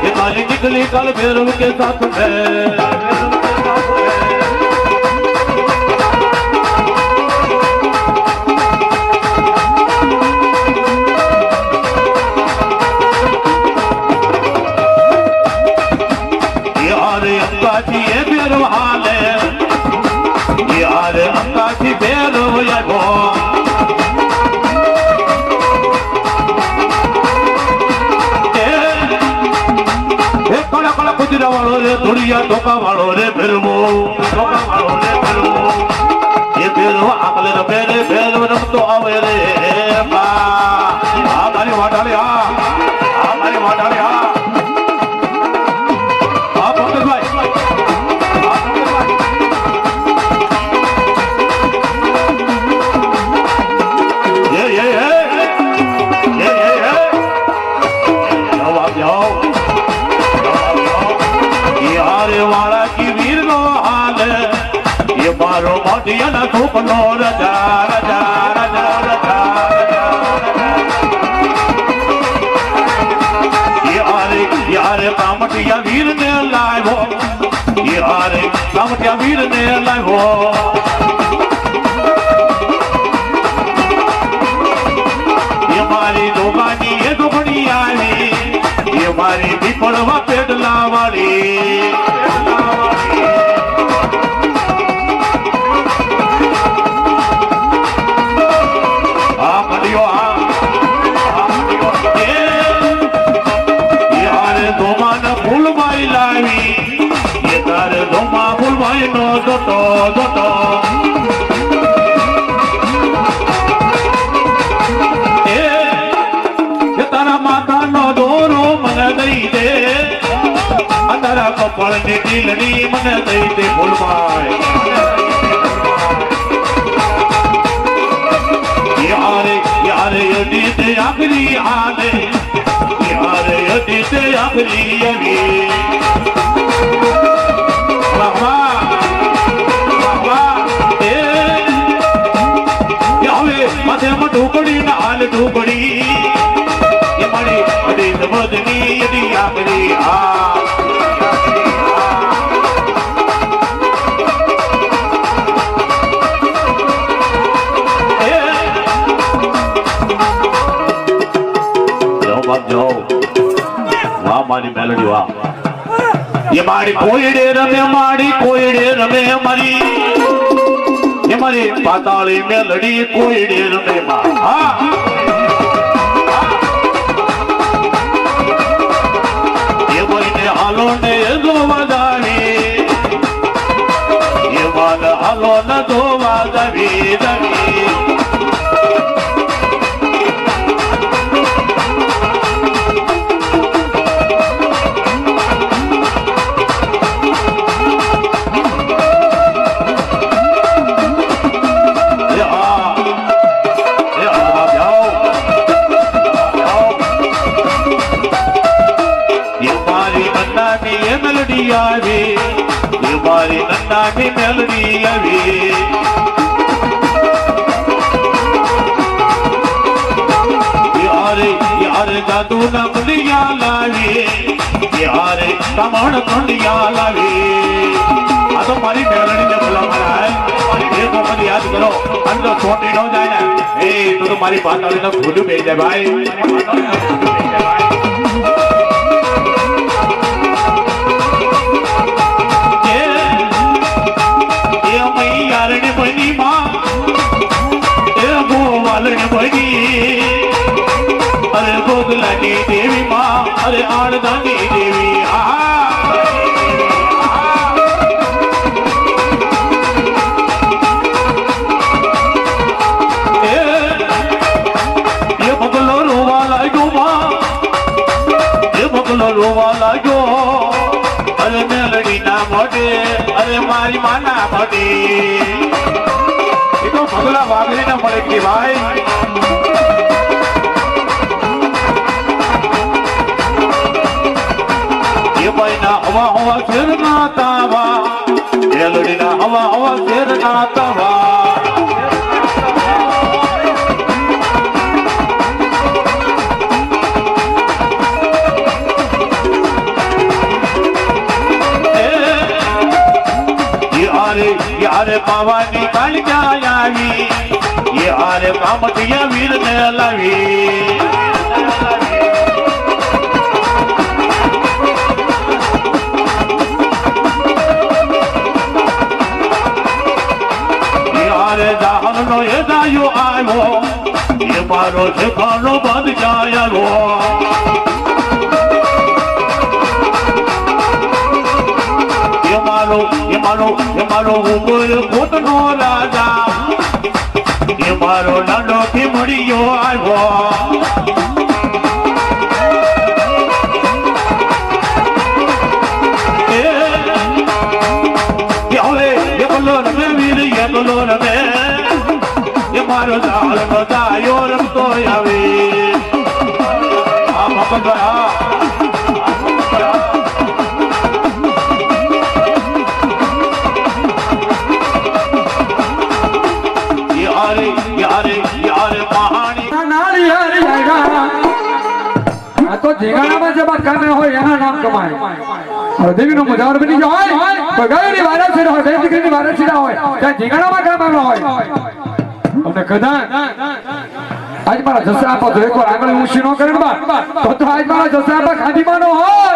ये काली निकली काल भैरव के साथ में धोखा वालों रे फिरमो ये फिरमो आकले न फेरे फेर न तो आवे रे बा हमारी वाटाले हमारी वाटाले आप पंकज भाई ये जाओ आप जाओ કામટિયાના સુખનો રજા રજા રજા રજા યારે કામટિયા વીરને લાવ્યો યારે કામટિયા વીરને લાવ્યો એ મારી દોગાની એ દોગણી આવી એ મારી પીપળવા પેડલા વાળી આ મળ્યો ફૂલભાઈ લાવી એ તારે ધોમા ફૂલભાઈ નો જોતો જોતો એ તારા માતા નો દોરો મને દઈ દે તારા કપાળ ની ઢીલડી મને દઈ દે ફૂલભાઈ યારે યારે અડી તે આખરી આને યારે અડી તે આખરી આવી બાબા બાબા એ હવે માથે ઢોકળી ના હાલ ઢોકળી એ મારી અડી સમજની અડી આખરી આ મારી મેલડી વાહ એ મારી કોયડે રમે મારી એ મારી પાતાળી મેલડી કોયડે રમે હા એ મહિને હાલો ને જોવા જાવી એ માન હાલો ને જોવા જાવી જાવી મારી નન્નાની મેલડી આવી યારે યારે જાદુ ના મુલિયા લાવી યારે કમણ કંડિયા લાવી આ તો મારી મેલડી ને બોલાવવાના હે એ તો મને યાદ કરો અંદરો છોટી ન જાય ને એ તો મારી પાતાળી નો ભૂલું બેસી જાય ભાઈ અરે ભોગલાની દેવી માં અરે આણદાની દેવી એ બગલો રોવા લાગ્યો માં એ બગલો રોવા લાગ્યો અરે મેલડી ના મોઢે અરે મારી માના મોઢે એ તો બગલા વાગડી ના મળે કે ભાઈ હવા હવા શેર ના તાવા મેલડી ના હવા હવા શેર ના તાવા યારે પાવાની કાળજા આવી યારે કામટિયા વીર ને લાવી જાહરનો એ દાયો આવ્યો એ મારો ઠેકાણો બંધ જાયો એ મારો ઉપર કોટનો રાજા એ મારો નાનો થી મળ્યો આવ્યો એકલો રમે એ મારો જાળ બધાયો રમતો આવે આ મફતરા ધીંગાણામાં જે બાદ કામે હોય એના નામ કમાય દેવીનો મજાર બની ગયો હોય તો ગાયની વારાસી હોય બે દીકરીની વારાસી હોય ત્યાં ધીંગાણામાં કામ હોય અને કદાચ આજ મારા જસરા આપો તો એકવાર આગળ ઊંચી નો કરે તો આજ મારા જસરા આપા ખાધીમાં નો હોય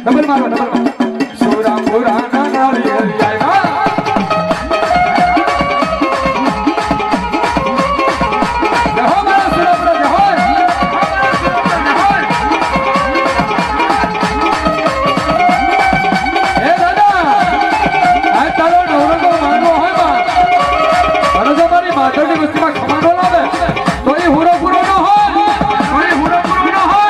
डबल मारो सोरा मोरा नाली आएगा जहो मारा सोरा पूरा जहो ए दादा आ तारो नवरो को मानो है बा अरे जो मारी माधवनी बस्ती में खमानो लावे तो ये हुरो पुरो न हो तो ये हुरो पुरो न हो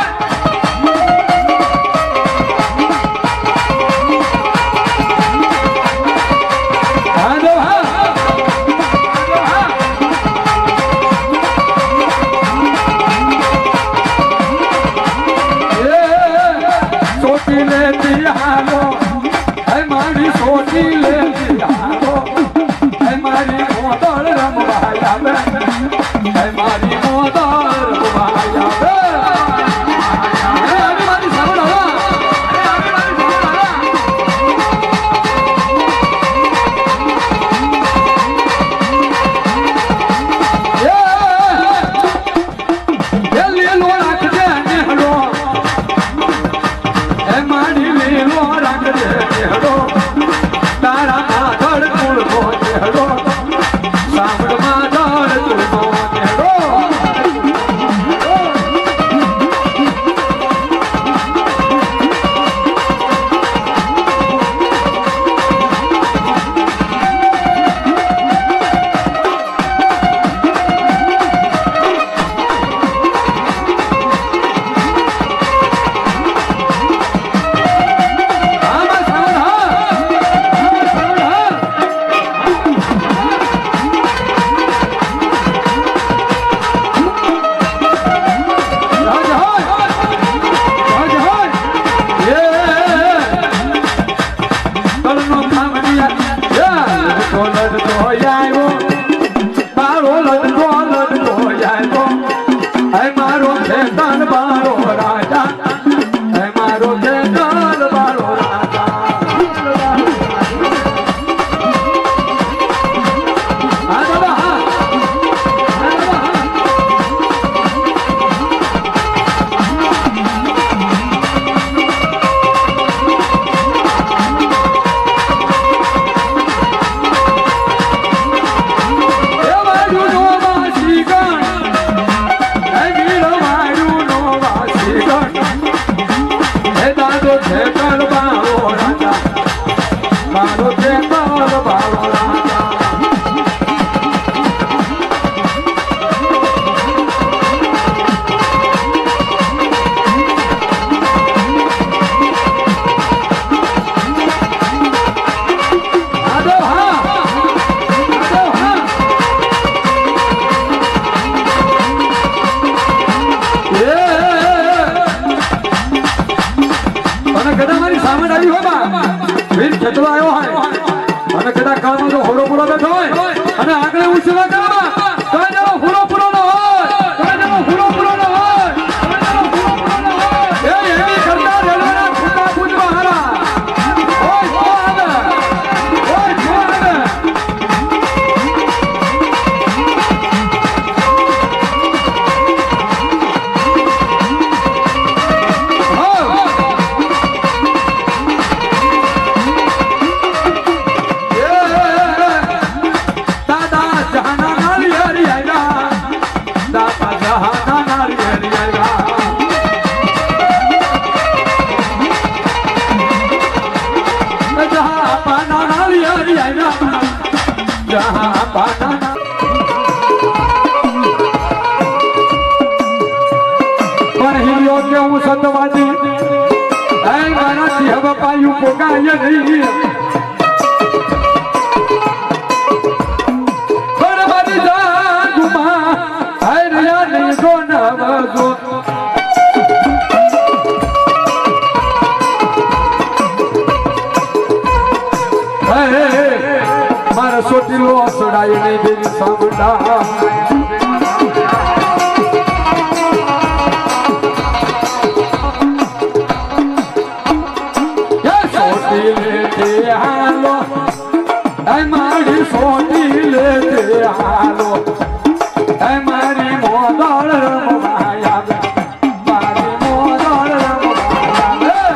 આવજો મારા સોટીલો સડાય નહીં દેવી સામડા હાલો મારી સોટી લેતે હાલો મારી મોદળ રમવાયા મારી મોદળ રમવાયા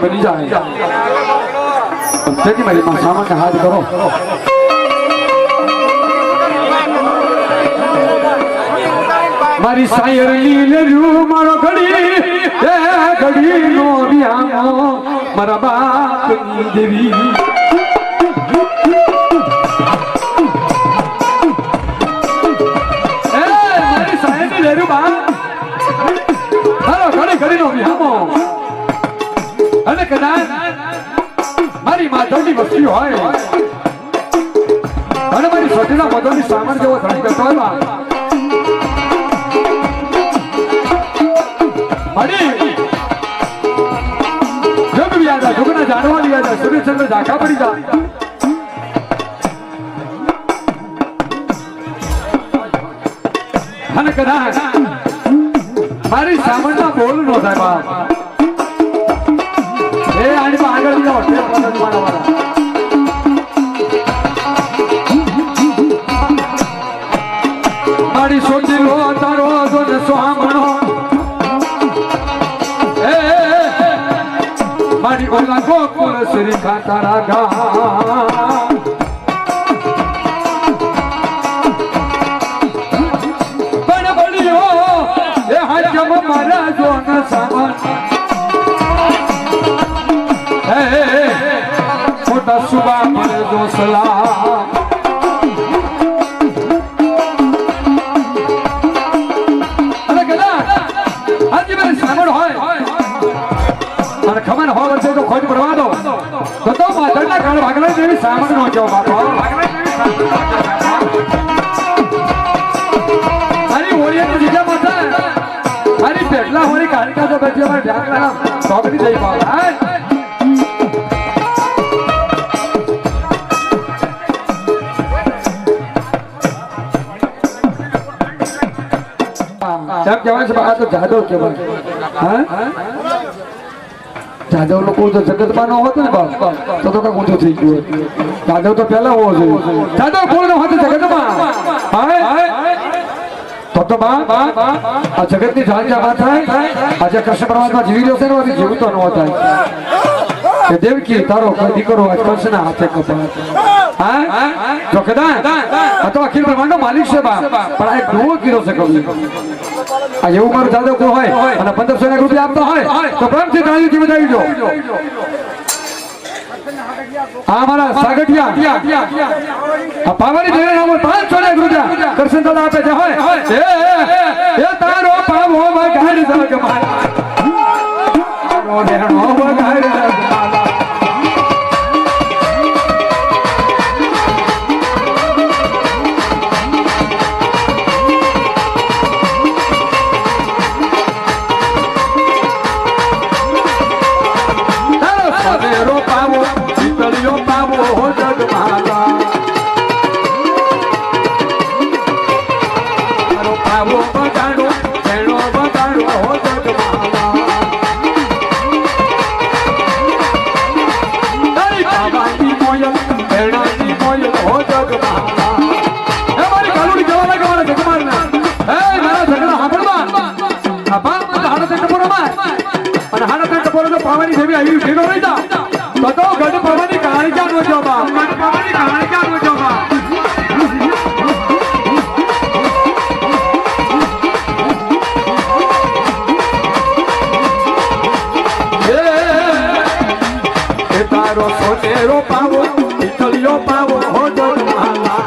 બની જાય તેથી મારી માં સામાન્ય હાથ કરો મારી સાયર લીલું મારો ઘડી એ ઘડી નો વિયામો મારા બાપની દેવી એ મારી સાયર ની લેરું બા હાલો ઘડી ઘડી નો વિયામો અને કદાચ મારી માધવની વસ્તી હોય અને મારી સોટીના મધોની સામર જેવો ધણી કરતો હોય મારી જોગ વ્યાજા જોગના જાણવા વ્યાજા સૂર્યચંદ્ર ઝાંખા પડી જા અને કદાચ મારી સામરના બોલ નો થાય બાપ એ આની આગળ જાઓ તે પદ મારવાના મારી સોટી લો તારો જો સ્વામણો એ મારી ઓલા ગોકુળ શ્રી ખાતારા ગા પણ બળ્યો એ હાજમ મારા જો ન સામણ મોટા સુબા પર દોસલા અને કદાચ આજે મારે સાંભળ હોય અને ખબર હોય વચ્ચે તો ખોજ પડવા દો તો માધરના કાળ ભાગલા જેવી સાંભળ નો જાઓ બાપા મારી ઓળિયાની જગ્યા માથા મારી પેટલા હોળી કાઢી કાઢો બેઠી અમારે ઢાકલા સોગડી જઈ પાવ એમ કહેવાય છે આ તો જાદવ કહેવાય હા જાદવ લોકો જો જગતમાં ન હોત ને બાપ તો કઈ ઊંધું થઈ ગયું જાદવ તો પહેલા હોવો જોઈએ જાદવ કોણ ન હોત જગતમાં તો આ જગતની જાણ્યા વાત થાય આજે કૃષ્ણ પરમાત્મા જીવી રહ્યો છે ને જીવતો ન થાય કે દેવકી તારો કોઈ દીકરો આજ કૃષ્ણના હાથે કપાય હા જો કદાચ આ તો અખિલ બ્રહ્માંડનો માલિક છે બા પણ આ એક ડોવો કીધો છે કવિ આ એવું મારું જાદવ કોઈ હોય અને 1500 રૂપિયા આપતો હોય તો પ્રેમથી તાળીથી બજાવી દો આ મારા સાગઠિયા આ પાવાની દેરે નામ 500 રૂપિયા કૃષ્ણ દાદા આપે છે હોય એ તારો પાવો વગાડી જગ મારા તારો દેણો વગાડી જગ મારા પાવાની દેવી આવી ભેગો રહી જા તો ગઢ પાવાની કહાણી જાણવો છો બા ગઢ પાવાની કહાણી જાણવો છો બા એ તારો સોનેરો પાવો પિતળિયો પાવો હો જગમાલા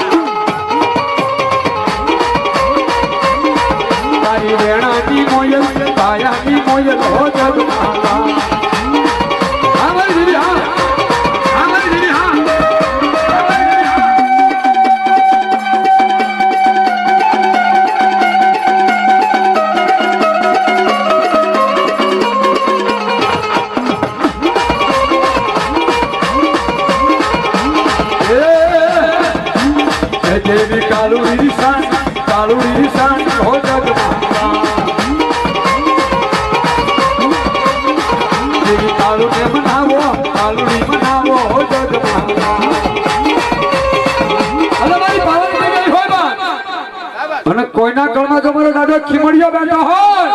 તારી વેણાની મોયલ કાયાની મોયલ હો જગમાલા દેવી કાલુડી શાન હો જગમાલા દેવી કાલુને મનાવો કાલુડી મનાવો હો જગમાલા અલે મારી પાવન થઈ ગઈ હોય બા અને કોઈના કળમાં જો મારો દાદો ખીમડિયો બેઠો હોય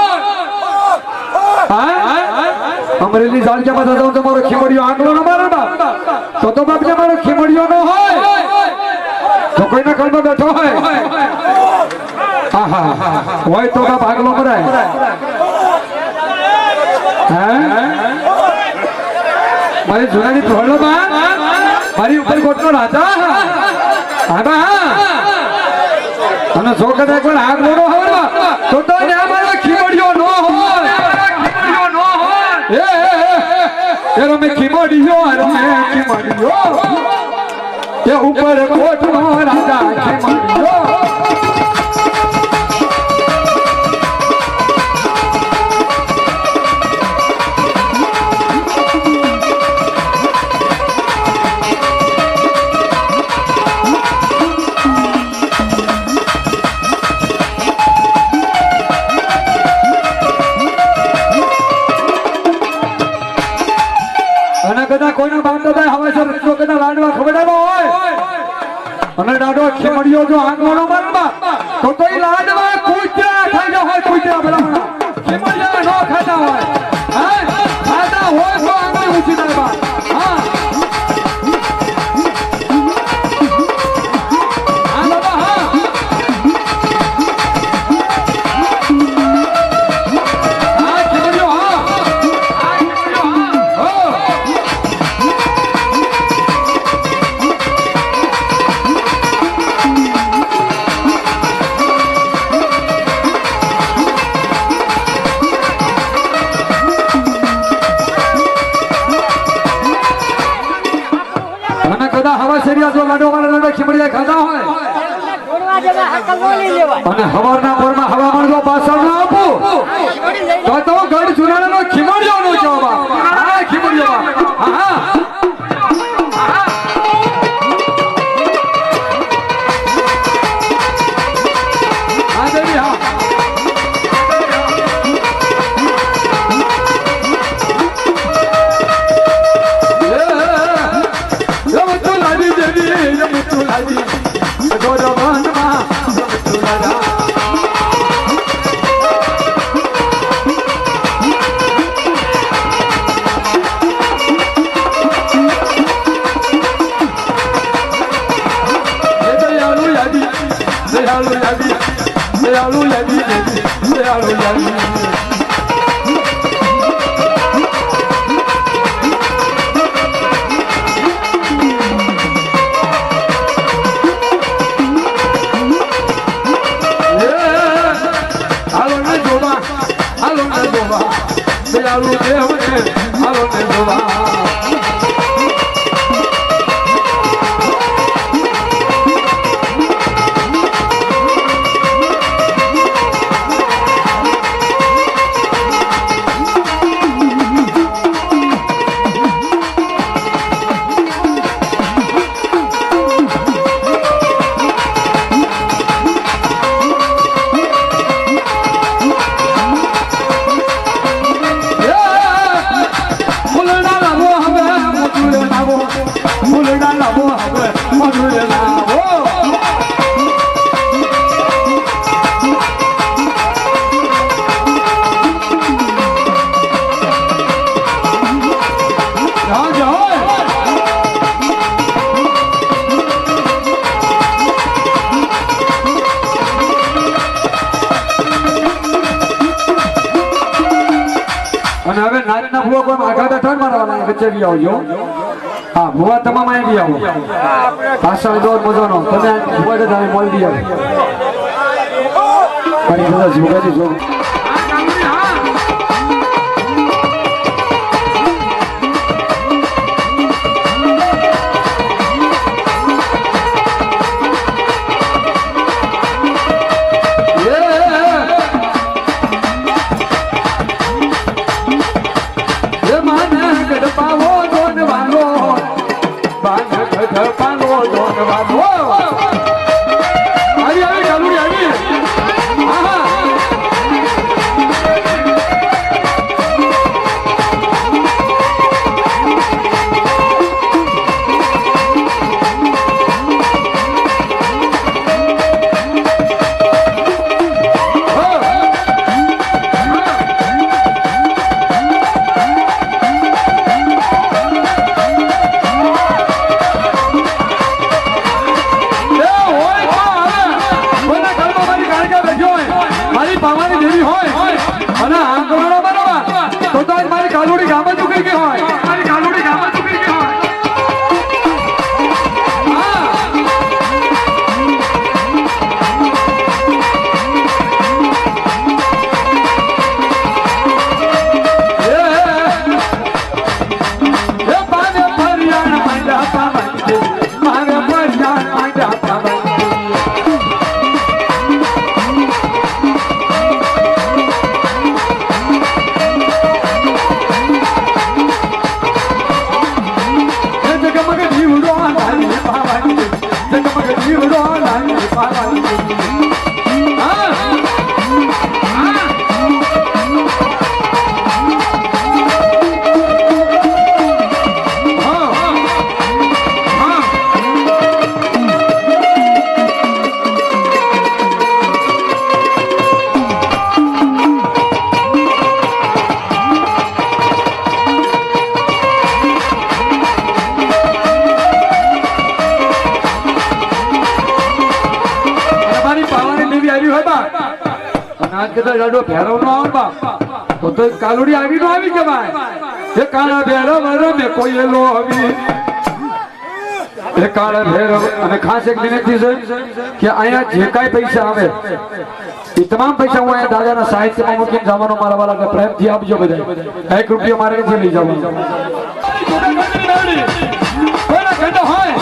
હા અમરેલી જાળજામાં દાદો તમારો ખીમડિયો આંકલો ન મારે બા તો બાપને મારો ખીમડિયો ન હોય તો કોઈના કળમાં બેઠો હોય આહા હોય તો બાપ આગલો મરાય મારી જુનાની પ્રોહલો માં મારી ઉપર કોટનો રાજા હા બા અને જો કદાચ પણ આગ નો હોય તો મારો ખીમડિયો નો હોય એ રમે ખીમડિયો એ ઉપર કોટનો રાજા ખીમડિયો કોઈના બાંધો થાય હવે જો રસ્તો કદા લાડવા ખવડાવો હોય અને દાડો ખીમડિયો જો આંગણો મારવા તો એ લાડવા કૂતરા થઈ જાય હોય કૂતરા ભલા ખીમડિયા નો ખાતા હોય હા ખાતા હોય તો આંગણ ઊંચી નાખવા હા ખીમડિયા ખાધા હોય અને હવારના પોરમાં હવામાન જો પાછળ ના આપું તો ગઢ ચુનાળાનો ખીમડિયો નો જવાબ હા ખીમડિયો હા હા દેવી હા દયાળુ દેવી દેવી દયાળુ દેવી દયાળુ દેવને હાલો ને જોવા અને હવે નાચના ભૂવા કોઈ આગા બેઠા મારવાના વચ્ચે બી આવજો હા ભૂવા તમામ અહીં બી આવો પાછળ દોર મજાનો તમે ભૂવા જતા મોલ બી આવો મારી બધા જોગાજી જો લાડો ભેરવ નો આવે બાપ તો કાલુડી આવી નો આવી કેવાય એ કાળા ભેરવ રમે કોઈ લો આવી એ કાળા ભેરવ અને ખાસ એક વિનંતી છે કે અહીંયા જે કાંઈ પૈસા આવે એ તમામ પૈસા હું અહીંયા દાદાના સાહિત્યમાં મૂકીને જવાનો મારા વાળા પ્રેમથી આપજો બધા 1 રૂપિયો મારે નથી લઈ જવાનો હોય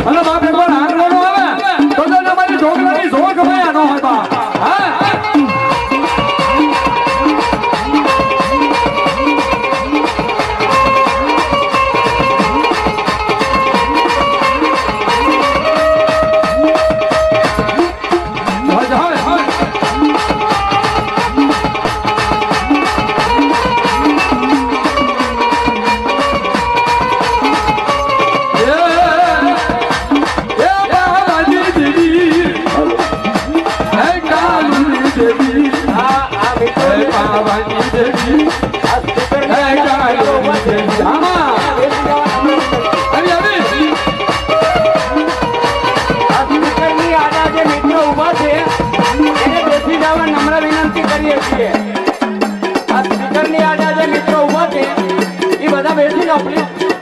અને બાપ એકવાર હાર લેવાનો આવે તો તમારી ઢોકળાની ઝોક ભાઈ આનો હોય બાપ હા છીએ આ સ્પીકરની આડા જે મિત્રો ઉભા છે એ બધા બેસીને આપણી